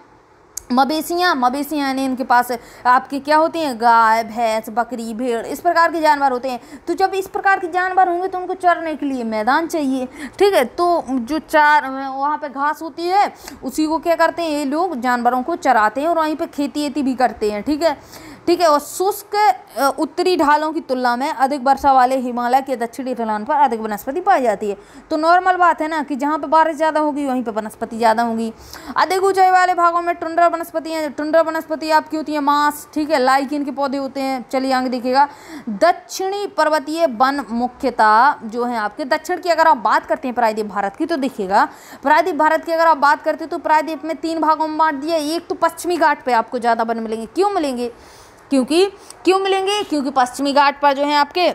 यानी इनके पास आपके क्या होती हैं, गाय, भैंस, बकरी, भेड़, इस प्रकार के जानवर होते हैं। तो जब इस प्रकार के जानवर होंगे तो उनको चरने के लिए मैदान चाहिए, ठीक है। तो जो वहाँ पे घास होती है उसी को क्या करते हैं, ये लोग जानवरों को चराते हैं और वहीं पे खेती भी करते हैं, ठीक है। और शुष्क उत्तरी ढालों की तुलना में अधिक वर्षा वाले हिमालय के दक्षिणी ढलान पर अधिक वनस्पति पाई जाती है। तो नॉर्मल बात है ना कि जहाँ पे बारिश ज़्यादा होगी वहीं पे वनस्पति ज़्यादा होंगी। अधिक ऊंचाई वाले भागों में टुंड्रा वनस्पति हैं। टुंड्रा वनस्पति आपकी होती है मांस, ठीक है, लाइकिन के पौधे होते हैं। चलिए आगे देखिएगा। दक्षिणी पर्वतीय वन मुख्यतः जो है आपके दक्षिण की अगर आप बात करते हैं प्रायद्वीप भारत की, तो देखिएगा प्रायद्वीप भारत की अगर आप बात करते हैं तो प्रायद्वीप में 3 भागों में बांट दिया। एक तो पश्चिमी घाट पे आपको ज़्यादा वन मिलेंगे। क्यों मिलेंगे, क्योंकि पश्चिमी घाट पर जो है आपके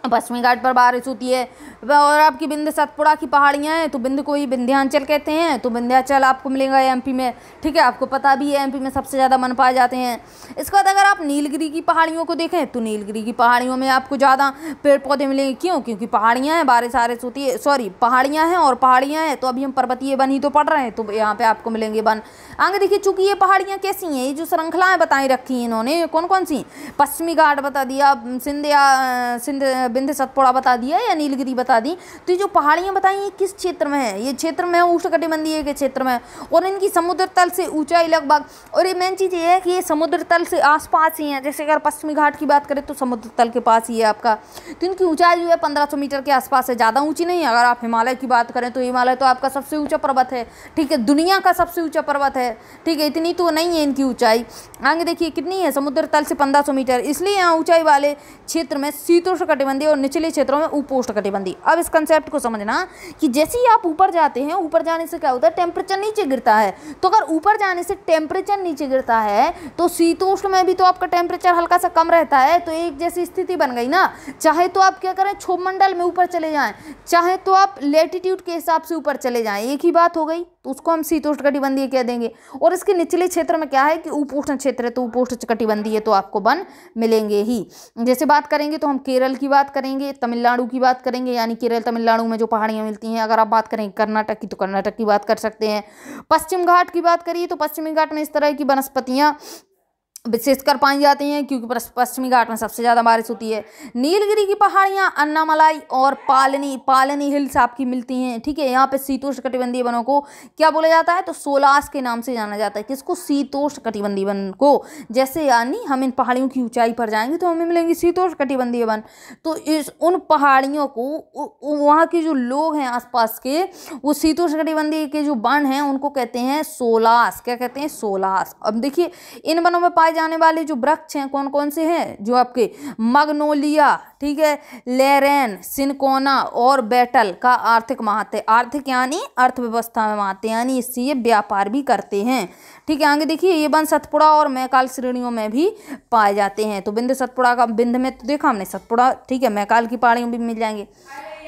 पश्चिमी घाट पर बारिश होती है और आपकी विंध्य सतपुड़ा की पहाड़ियाँ हैं तो विंध्य को ही विंध्यांचल कहते हैं। तो विंध्याचल आपको मिलेगा एमपी में, ठीक है, आपको पता भी है एमपी में सबसे ज़्यादा वन पाए जाते हैं। इसके बाद अगर आप नीलगिरी की पहाड़ियों को देखें तो नीलगिरी की पहाड़ियों में आपको ज़्यादा पेड़ पौधे मिलेंगे। क्यों? क्योंकि पहाड़ियाँ हैं, बारिश होती है, पहाड़ियाँ हैं और पहाड़ियाँ हैं तो अभी हम पर्वतीय वन ही तो पढ़ रहे हैं तो यहाँ पर आपको मिलेंगे वन। आगे देखिए, चूँकि ये पहाड़ियाँ कैसी हैं, ये जो श्रृंखलाएँ बताई रखी हैं इन्होंने, कौन कौन सी, पश्चिमी घाट बता दिया, सिंध विंध्य सतपुड़ा बता दिया या नीलगिरी बता दी। तो ये जो पहाड़ियाँ बताई ये किस क्षेत्र में है, ये क्षेत्र में है उष्णकटिबंधीय के क्षेत्र में, और इनकी समुद्र तल से ऊंचाई लगभग, और ये मेन चीज़ ये है कि ये समुद्र तल से आसपास ही है। जैसे अगर पश्चिमी घाट की बात करें तो समुद्र तल के पास ही है आपका। तो इनकी ऊंचाई जो है 1500 मीटर के आसपास है, ज़्यादा ऊँची नहीं है। अगर आप हिमालय की बात करें तो हिमालय तो आपका सबसे ऊँचा पर्वत है, ठीक है, दुनिया का सबसे ऊँचा पर्वत है, ठीक है, इतनी तो नहीं है इनकी ऊँचाई। आगे देखिए कितनी है, समुद्र तल से 1500 मीटर, इसलिए यहाँ ऊँचाई वाले क्षेत्र में शीतोष्णकटिबंधीय और निचले क्षेत्रों में उपोष्णकटिबंधीय। अब इस कंसेप्ट को समझना कि जैसे ही आप ऊपर जाते हैं, ऊपर जाने से क्या होता है, टेम्परेचर नीचे गिरता है। तो अगर ऊपर जाने से टेम्परेचर नीचे गिरता है तो शीतोष्ण में भी तो आपका टेम्परेचर हल्का सा कम रहता है। तो एक जैसी स्थिति बन गई ना, चाहे तो आप क्या करें, क्षोभ मंडल में ऊपर चले जाएं, चाहे तो आप लेटीट्यूड के हिसाब से ऊपर चले जाएं, एक ही बात हो गई। तो उसको हम शीतोष्णकटिबंधीय कह देंगे। और इसके निचले क्षेत्र में क्या है कि उपोष्ण क्षेत्र है, तो उपोष्णकटिबंधीय तो आपको वन मिलेंगे ही। जैसे बात करेंगे तो हम केरल की बात करेंगे, तमिलनाडु की बात करेंगे, यानी केरल तमिलनाडु में जो पहाड़ियाँ मिलती हैं। अगर आप बात करें कर्नाटक की तो कर्नाटक की बात कर सकते हैं। पश्चिम घाट की बात करिए तो पश्चिमी घाट में इस तरह की वनस्पतियाँ विशेषकर पाई जाती हैं, क्योंकि पश्चिमी घाट में सबसे ज़्यादा बारिश होती है। नीलगिरी की पहाड़ियाँ अन्नामलाई और पालनी हिल्स आपकी मिलती हैं, ठीक है। यहाँ पे शीतोष्णकटिबंधीय वनों को क्या बोला जाता है, तो सोलास के नाम से जाना जाता है। किसको, शीतोष्णकटिबंधीय वन को। जैसे यानी हम इन पहाड़ियों की ऊंचाई पर जाएंगे तो हमें मिलेंगे शीतोष्णकटिबंधीय वन। तो इस उन पहाड़ियों को वहाँ के जो लोग हैं आसपास के, वो शीतोष्णकटिबंधीय के जो वन हैं उनको कहते हैं सोलास। क्या कहते हैं, सोलास। अब देखिए इन वनों में पाए जाने वाले जो वृक्ष हैं कौन कौन से हैं, जो आपके मगनोलिया, ठीक है, लेरेन, सिनकोना और बेटल का आर्थिक महत्व है। आर्थिक यानी अर्थव्यवस्था में महत्व, यानी इससे ये व्यापार भी करते हैं, ठीक है। आगे देखिए ये वन सतपुड़ा और मैकाल श्रेणियों में भी पाए जाते हैं। तो बिंद सतपुड़ा का, बिंद में तो देखा हमने सतपुड़ा, ठीक है, मैकाल की पहाड़ियों भी मिल जाएंगे।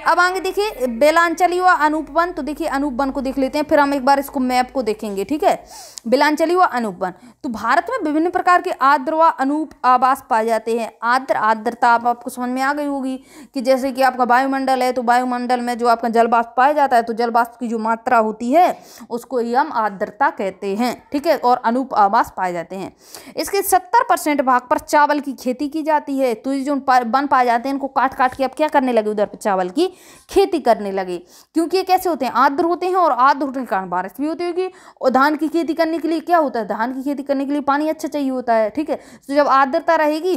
अब आगे देखिए बेलांचली व अनूप वन। तो देखिए अनूप वन को देख लेते हैं, फिर हम एक बार इसको मैप को देखेंगे, ठीक है। बेलांचली व अनूप वन, तो भारत में विभिन्न प्रकार के आर्द्र व अनूप आवास पाए जाते हैं। आर्द्रता आपको समझ में आ गई होगी कि जैसे कि आपका वायुमंडल है, तो वायुमंडल में जो आपका जल वाष्प पाया जाता है, तो जल वाष्प की जो मात्रा होती है उसको ही हम आर्द्रता कहते हैं, ठीक है। और अनूप आवास पाए जाते हैं। इसके 70% भाग पर चावल की खेती की जाती है। तो ये जो वन पाए जाते हैं इनको काट काट के अब क्या करने लगे, उधर पर चावल की खेती करने लगे, क्योंकि ये कैसे होते हैं, आर्द्र होते हैं, और आर्द्र होने के कारण बारिश भी होती होगी। और धान की खेती करने के लिए क्या होता है, धान की खेती करने के लिए पानी अच्छा चाहिए होता है, ठीक है। तो जब आर्द्रता रहेगी,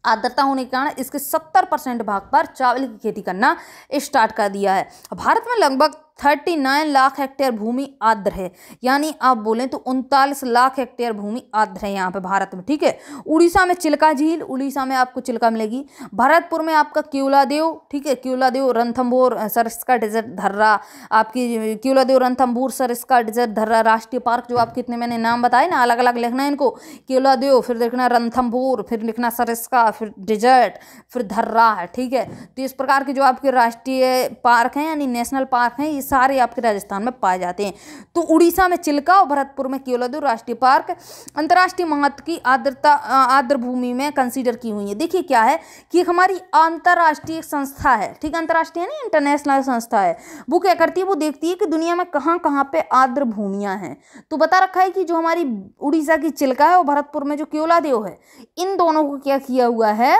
आर्द्रता होने के कारण इसके 70% भाग पर चावल की खेती करना स्टार्ट कर दिया है। भारत में लगभग 39 लाख हेक्टेयर भूमि आर्द्र है, यानी आप बोलें तो 39 लाख हेक्टेयर भूमि आर्द्र है यहाँ पे भारत में, ठीक है। उड़ीसा में चिल्का झील, उड़ीसा में आपको चिल्का मिलेगी। भरतपुर में आपका केवलादेव, ठीक है, केवलादेव रणथंभौर सरिस्का डेजर्ट धर्रा, आपकी केवलादेव रणथंभौर सरिस्का डेजर्ट धर्रा राष्ट्रीय पार्क, जो आप कितने मैंने नाम बताए ना, अलग अलग लिखना है इनको, केवलादेव, फिर देखना रणथंभौर, फिर लिखना सरिस्का, फिर डेजर्ट, फिर धर्रा है, ठीक है। तो इस प्रकार के जो आपके राष्ट्रीय पार्क हैं यानी नेशनल पार्क हैं, सारे आपके राजस्थान में पाए जाते हैं। तो उड़ीसा में चिल्का और भरतपुर में केवलादेव राष्ट्रीय पार्क अंतर्राष्ट्रीय महत्व की आर्द्र भूमि में कंसीडर की हुई है। देखिए क्या है कि हमारी अंतर्राष्ट्रीय संस्था है, ठीक है, अंतर्राष्ट्रीय नहीं, इंटरनेशनल संस्था है। वो क्या करती है, वो देखती है कि दुनिया में कहाँ कहाँ पे आर्द्र भूमियां हैं। तो बता रखा है कि जो हमारी उड़ीसा की चिल्का है और भरतपुर में जो केवलादेव है, इन दोनों को क्या किया हुआ है,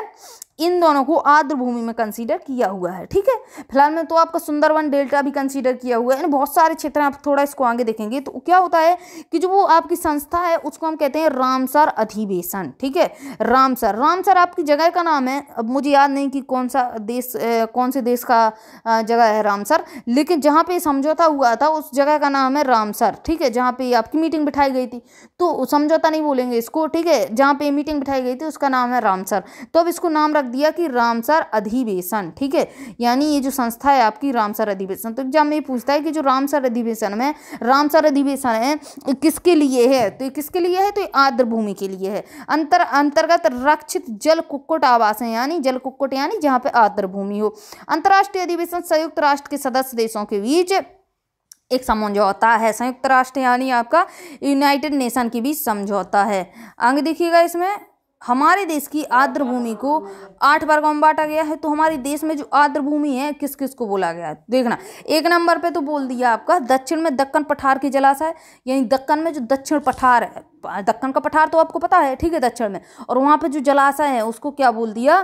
इन दोनों को आर्द्र भूमि में कंसीडर किया हुआ है, ठीक है। फिलहाल में तो आपका सुंदरवन डेल्टा भी कंसीडर किया हुआ है, इन बहुत सारे क्षेत्र हैं। आप थोड़ा इसको आगे देखेंगे तो क्या होता है कि जो वो आपकी संस्था है उसको हम कहते हैं रामसर अधिवेशन, ठीक है। रामसर आपकी जगह का नाम है। अब मुझे याद नहीं कि कौन से देश का जगह है रामसर, लेकिन जहाँ पे समझौता हुआ था उस जगह का नाम है रामसर, ठीक है, जहाँ पे आपकी मीटिंग बिठाई गई थी। तो समझौता नहीं बोलेंगे इसको, ठीक है, जहाँ पे मीटिंग बिठाई गई थी उसका नाम है रामसर। तो अब इसको नाम दिया कि रामसर अधिवेशन, ठीक है, यानी ये जो संस्था है आपकी रामसर अधिवेशन। तो एग्जाम में पूछता है कि जो रामसर अधिवेशन है किसके लिए है, तो किसके लिए है, तो ये आर्द्र भूमि के लिए है। अंतर्गत रक्षित जल कुक्कुट आवास है, यानी जल कुक्कुट यानी जहाँ पे आर्द्र भूमि हो। अंतर्राष्ट्रीय अधिवेशन संयुक्त राष्ट्र के सदस्य देशों के बीच एक समझौता है। संयुक्त राष्ट्र यानी आपका यूनाइटेड नेशन की भी समझौता है। आगे देखिएगा, इसमें हमारे देश की आर्द्र भूमि को 8 वर्गों में बांटा गया है। तो हमारे देश में जो आर्द्र भूमि है किस किस को बोला गया है, देखना। 1 नंबर पे तो बोल दिया आपका दक्षिण में दक्कन पठार के जलाशय, यानी दक्कन में जो दक्षिण पठार है, दक्कन का पठार तो आपको पता है, ठीक है, दक्षिण में, और वहाँ पे जो जलाशय है उसको क्या बोल दिया,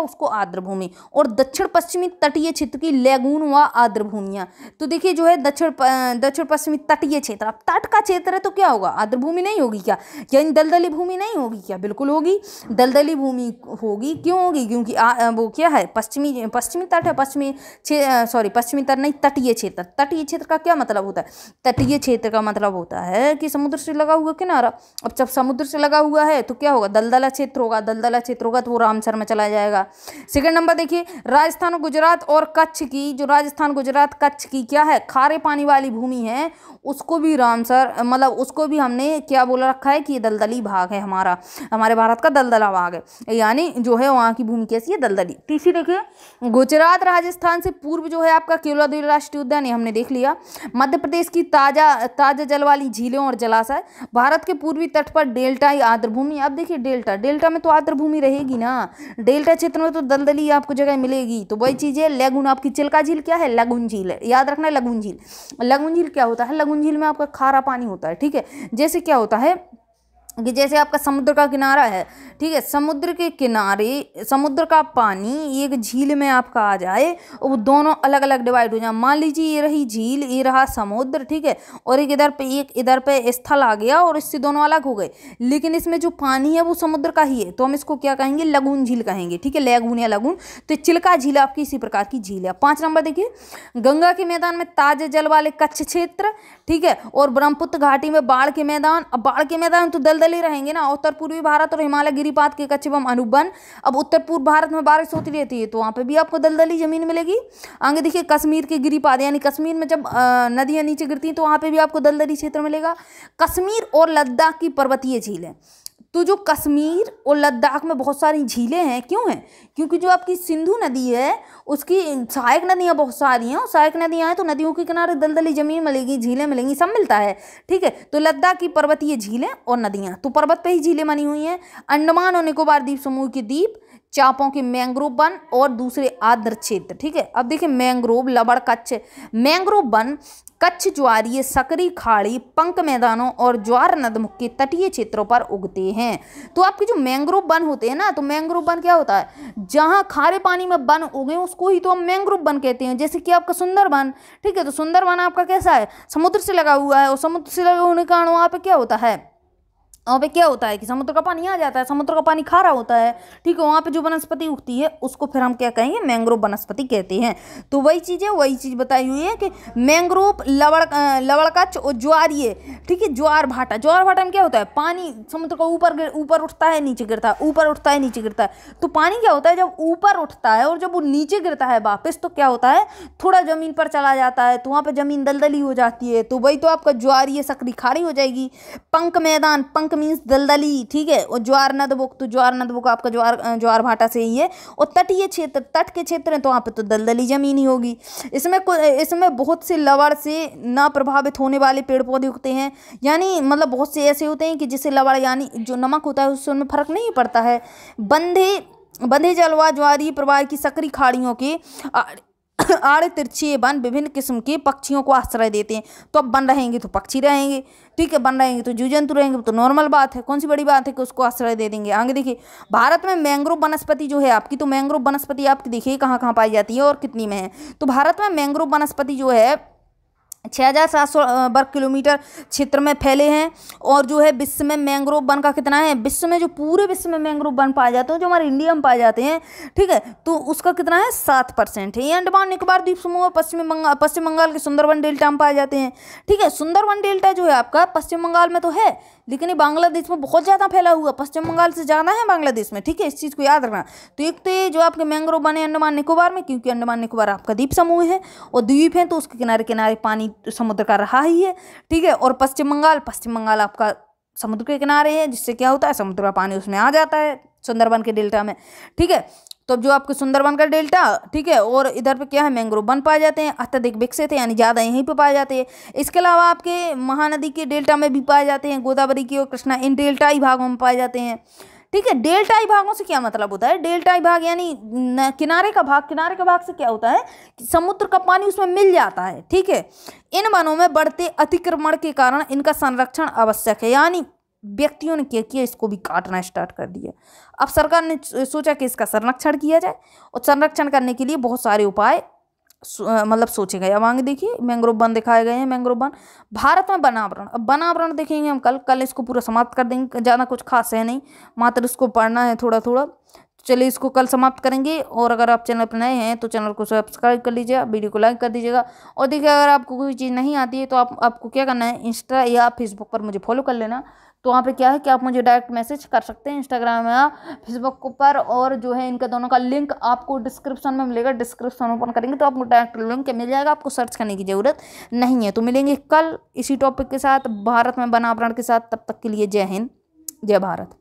उसको आर्द्र भूमि। और दक्षिण पश्चिमी तटीय क्षेत्र की लेगून व आर्द्र भूमियाँ। तो देखिए जो है दक्षिण पश्चिमी तटीय क्षेत्र, अब तट का क्षेत्र है तो क्या होगा, आर्द्र भूमि नहीं होगी क्या, यानी दलदली भूमि नहीं होगी क्या, बिल्कुल होगी, दलदली भूमि होगी। क्यों होगी, क्योंकि वो क्या है, पश्चिमी तट है, पश्चिमी तट नहीं, तटीय क्षेत्र। तटीय क्षेत्र का क्या मतलब होता है, तटीय क्षेत्र का मतलब होता है है कि समुद्र से लगा हुआ किनारा। अब जब समुद्र से लगा हुआ है तो क्या होगा, दलदला क्षेत्र होगा, दलदला क्षेत्र होगा तो वो रामसर में चला जाएगा। सेकंड नंबर देखिए, राजस्थान गुजरात और कच्छ की, जो राजस्थान गुजरात कच्छ की क्या है, खारे पानी वाली भूमि है, उसको भी रामसर मतलब उसको भी हमने क्या बोल रखा है कि ये दलदली भाग है, हमारे भारत का दलदला भाग है, यानी जो है वहाँ की भूमि कैसी है, दलदली। तीसरी देखिए, गुजरात राजस्थान से पूर्व जो है आपका केवलादेव राष्ट्रीय उद्यान, ये हमने देख लिया। मध्य प्रदेश की ताजा जल वाली झीलें और जलाशय, भारत के पूर्वी तट पर डेल्टाई आर्द्र भूमि। अब देखिए डेल्टा में तो आर्द्र भूमि रहेगी ना, डेल्टा क्षेत्र में तो दलदली आपको जगह मिलेगी। तो वही चीज़ है, लगून आपकी चिल्का झील क्या है, लगून झील है, याद रखना है लगून झील। लगून झील क्या होता है, लगून झील में आपका खारा पानी होता है, ठीक है। जैसे क्या होता है कि जैसे आपका समुद्र का किनारा है, ठीक है, समुद्र के किनारे समुद्र का पानी एक झील में आपका आ जाए और वो दोनों अलग अलग डिवाइड हो जाए। मान लीजिए ये रही झील, ये रहा समुद्र, ठीक है, और एक इधर पे स्थल आ गया और इससे दोनों अलग हो गए, लेकिन इसमें जो पानी है वो समुद्र का ही है, तो हम इसको क्या कहेंगे, लगून झील कहेंगे, ठीक है, लगून या लगून। तो चिल्का झील आपकी इसी प्रकार की झील है। 5 नंबर देखिए, गंगा के मैदान में ताजे जल वाले कच्छ क्षेत्र, ठीक है, और ब्रह्मपुत्र घाटी में बाढ़ के मैदान। अब बाढ़ के मैदान तो दलदली रहेंगे ना, उत्तर पूर्वी भारत और हिमालय गिरिपात के कच्छ एवं अनुबन। अब उत्तर पूर्व भारत में बारिश होती रहती है तो वहाँ पे भी आपको दलदली जमीन मिलेगी। आगे देखिए, कश्मीर के गिरिपात, यानी कश्मीर में जब नदियाँ नीचे गिरती हैं तो वहाँ पे भी आपको दलदली क्षेत्र मिलेगा। कश्मीर और लद्दाख की पर्वतीय झीलें, तो जो कश्मीर और लद्दाख में बहुत सारी झीलें हैं, क्यों हैं, क्योंकि जो आपकी सिंधु नदी है उसकी सहायक नदियाँ बहुत सारी हैं, और सहायक नदियाँ हैं तो नदियों के किनारे दलदली जमीन मिलेगी, झीलें मिलेंगी, सब मिलता है, ठीक है। तो लद्दाख की पर्वतीय झीलें और नदियाँ, तो पर्वत पे ही झीलें बनी हुई हैं। अंडमान और निकोबार द्वीप समूह के द्वीप, चापों के मैंग्रोव वन और दूसरे आर्द्र क्षेत्र, ठीक है। अब देखिए, मैंग्रोव, लवण, कच्छ, मैंग्रोव वन कच्छ, ज्वारीय, सकरी खाड़ी, पंक मैदानों और ज्वार नदमुख के तटीय क्षेत्रों पर उगते हैं। तो आपके जो मैंग्रोव वन होते हैं ना, तो मैंग्रोव वन क्या होता है, जहाँ खारे पानी में वन उगे उसको ही तो हम मैंग्रोव वन कहते हैं। जैसे कि आपका सुंदरवन, ठीक है, तो सुंदरवन आपका कैसा है, समुद्र से लगा हुआ है, और समुद्र से लगा होने के कारण वहाँ पे क्या होता है, वहाँ पे क्या होता है कि समुद्र का पानी आ जाता है, समुद्र का पानी खारा होता है, ठीक है। वहाँ पे जो वनस्पति उगती है उसको फिर हम क्या कहेंगे, मैंग्रोव वनस्पति कहते हैं। तो वही चीज़ है, वही चीज़ बताई हुई है कि मैंग्रोव, लवण, कच्छ और ज्वारीय, ठीक है, ज्वार भाटा में क्या होता है, पानी समुद्र का ऊपर उठता है, नीचे गिरता है, ऊपर उठता है, नीचे गिरता है। तो पानी क्या होता है, जब ऊपर उठता है और जब वो नीचे गिरता है वापस, तो क्या होता है, थोड़ा जमीन पर चला जाता है, तो वहाँ पर जमीन दलदली हो जाती है। तो वही तो आपका ज्वारीय, सकरी खाड़ी हो जाएगी। पंक मैदान, पंक मीन्स दलदली, ठीक है, और ज्वार नदबुक, तो ज्वार नदबुक आपका ज्वार भाटा से ही है। और तटीय क्षेत्र, तट के क्षेत्र हैं तो वहाँ पे तो दलदली जमीन ही होगी। इसमें बहुत से लवण से ना प्रभावित होने वाले पेड़ पौधे उगते हैं, यानी मतलब बहुत से ऐसे होते हैं कि जिससे लवण यानी जो नमक होता है उससे उनमें फर्क नहीं पड़ता है। बंधे जलवा, ज्वारीय प्रवाह की सकरी खाड़ियों के आड़े तिरछे वन विभिन्न किस्म के पक्षियों को आश्रय देते हैं। तो अब बन रहेंगे तो पक्षी रहेंगे, ठीक है, बन रहेंगे तो जीव जंतु रहेंगे, तो नॉर्मल बात है, कौन सी बड़ी बात है कि उसको आश्रय दे देंगे। आगे देखिए, भारत में मैंग्रोव वनस्पति जो है आपकी, तो मैंग्रोव वनस्पति आपकी देखिए कहाँ कहाँ पाई जाती है और कितनी में है। तो भारत में मैंग्रोव वनस्पति जो है 6700 वर्ग किलोमीटर क्षेत्र में फैले हैं। और जो है विश्व में मैंग्रोव वन का कितना है, विश्व में जो पूरे विश्व में मैंग्रोव वन पाए जाते हैं, जो हमारे इंडिया में पाए जाते हैं, ठीक है, तो उसका कितना है, 7% है। ये अंडमान निकोबार द्वीप समूह पश्चिम बंगाल के सुंदरवन डेल्टा में पाए जाते हैं, ठीक है। सुंदरवन डेल्टा जो है आपका पश्चिम बंगाल में तो है, लेकिन ये बांग्लादेश में बहुत ज़्यादा फैला हुआ, पश्चिम बंगाल से ज़्यादा है बांग्लादेश में, ठीक है, इस चीज़ को याद रखना। तो एक तो जो आपके मैंग्रोव बने अंडमान निकोबार में, क्योंकि अंडमान निकोबार आपका द्वीप समूह है और द्वीप है तो उसके किनारे किनारे पानी समुद्र का रहा ही है, ठीक है। और पश्चिम बंगाल आपका समुद्र के किनारे है, जिससे क्या होता है, समुद्र का पानी उसमें आ जाता है सुंदरवन के डेल्टा में, ठीक है। तो जो आपके सुंदरवन का डेल्टा, ठीक है, और इधर पे क्या है, मैंग्रोव वन पाए जाते हैं, अत्यधिक विकसित है, यानी ज़्यादा यहीं पे पाए जाते हैं। इसके अलावा आपके महानदी के डेल्टा में भी पाए जाते हैं, गोदावरी की और कृष्णा, इन डेल्टाई भागों में पाए जाते हैं, ठीक है। डेल्टाई भागों से क्या मतलब होता है, डेल्टाई भाग यानी किनारे का भाग से क्या होता है कि समुद्र का पानी उसमें मिल जाता है, ठीक है। इन वनों में बढ़ते अतिक्रमण के कारण इनका संरक्षण आवश्यक है, यानी व्यक्तियों ने क्या किया, इसको भी काटना स्टार्ट कर दिया। अब सरकार ने सोचा कि इसका संरक्षण किया जाए, और संरक्षण करने के लिए बहुत सारे उपाय मतलब सोचे गए। अब आगे देखिए, मैंग्रोव वन दिखाए गए हैं। मैंग्रोव वन, भारत में वनावरण, अब वनावरण देखेंगे हम कल इसको पूरा समाप्त कर देंगे, ज़्यादा कुछ खास है नहीं, मात्र इसको पढ़ना है थोड़ा थोड़ा। चलिए इसको कल समाप्त करेंगे। और अगर आप चैनल पर नए हैं तो चैनल को सब्सक्राइब कर लीजिएगा, वीडियो को लाइक कर दीजिएगा। और देखिए अगर आपको कोई चीज़ नहीं आती है तो आपको क्या करना है, इंस्टा या फेसबुक पर मुझे फॉलो कर लेना। तो वहाँ पे क्या है कि आप मुझे डायरेक्ट मैसेज कर सकते हैं इंस्टाग्राम या फेसबुक पर। और जो है इनका दोनों का लिंक आपको डिस्क्रिप्शन में मिलेगा, डिस्क्रिप्शन ओपन करेंगे तो आपको डायरेक्ट लिंक मिल जाएगा, आपको सर्च करने की ज़रूरत नहीं है। तो मिलेंगे कल इसी टॉपिक के साथ, भारत में वनावरण के साथ। तब तक के लिए जय हिंद, जय भारत।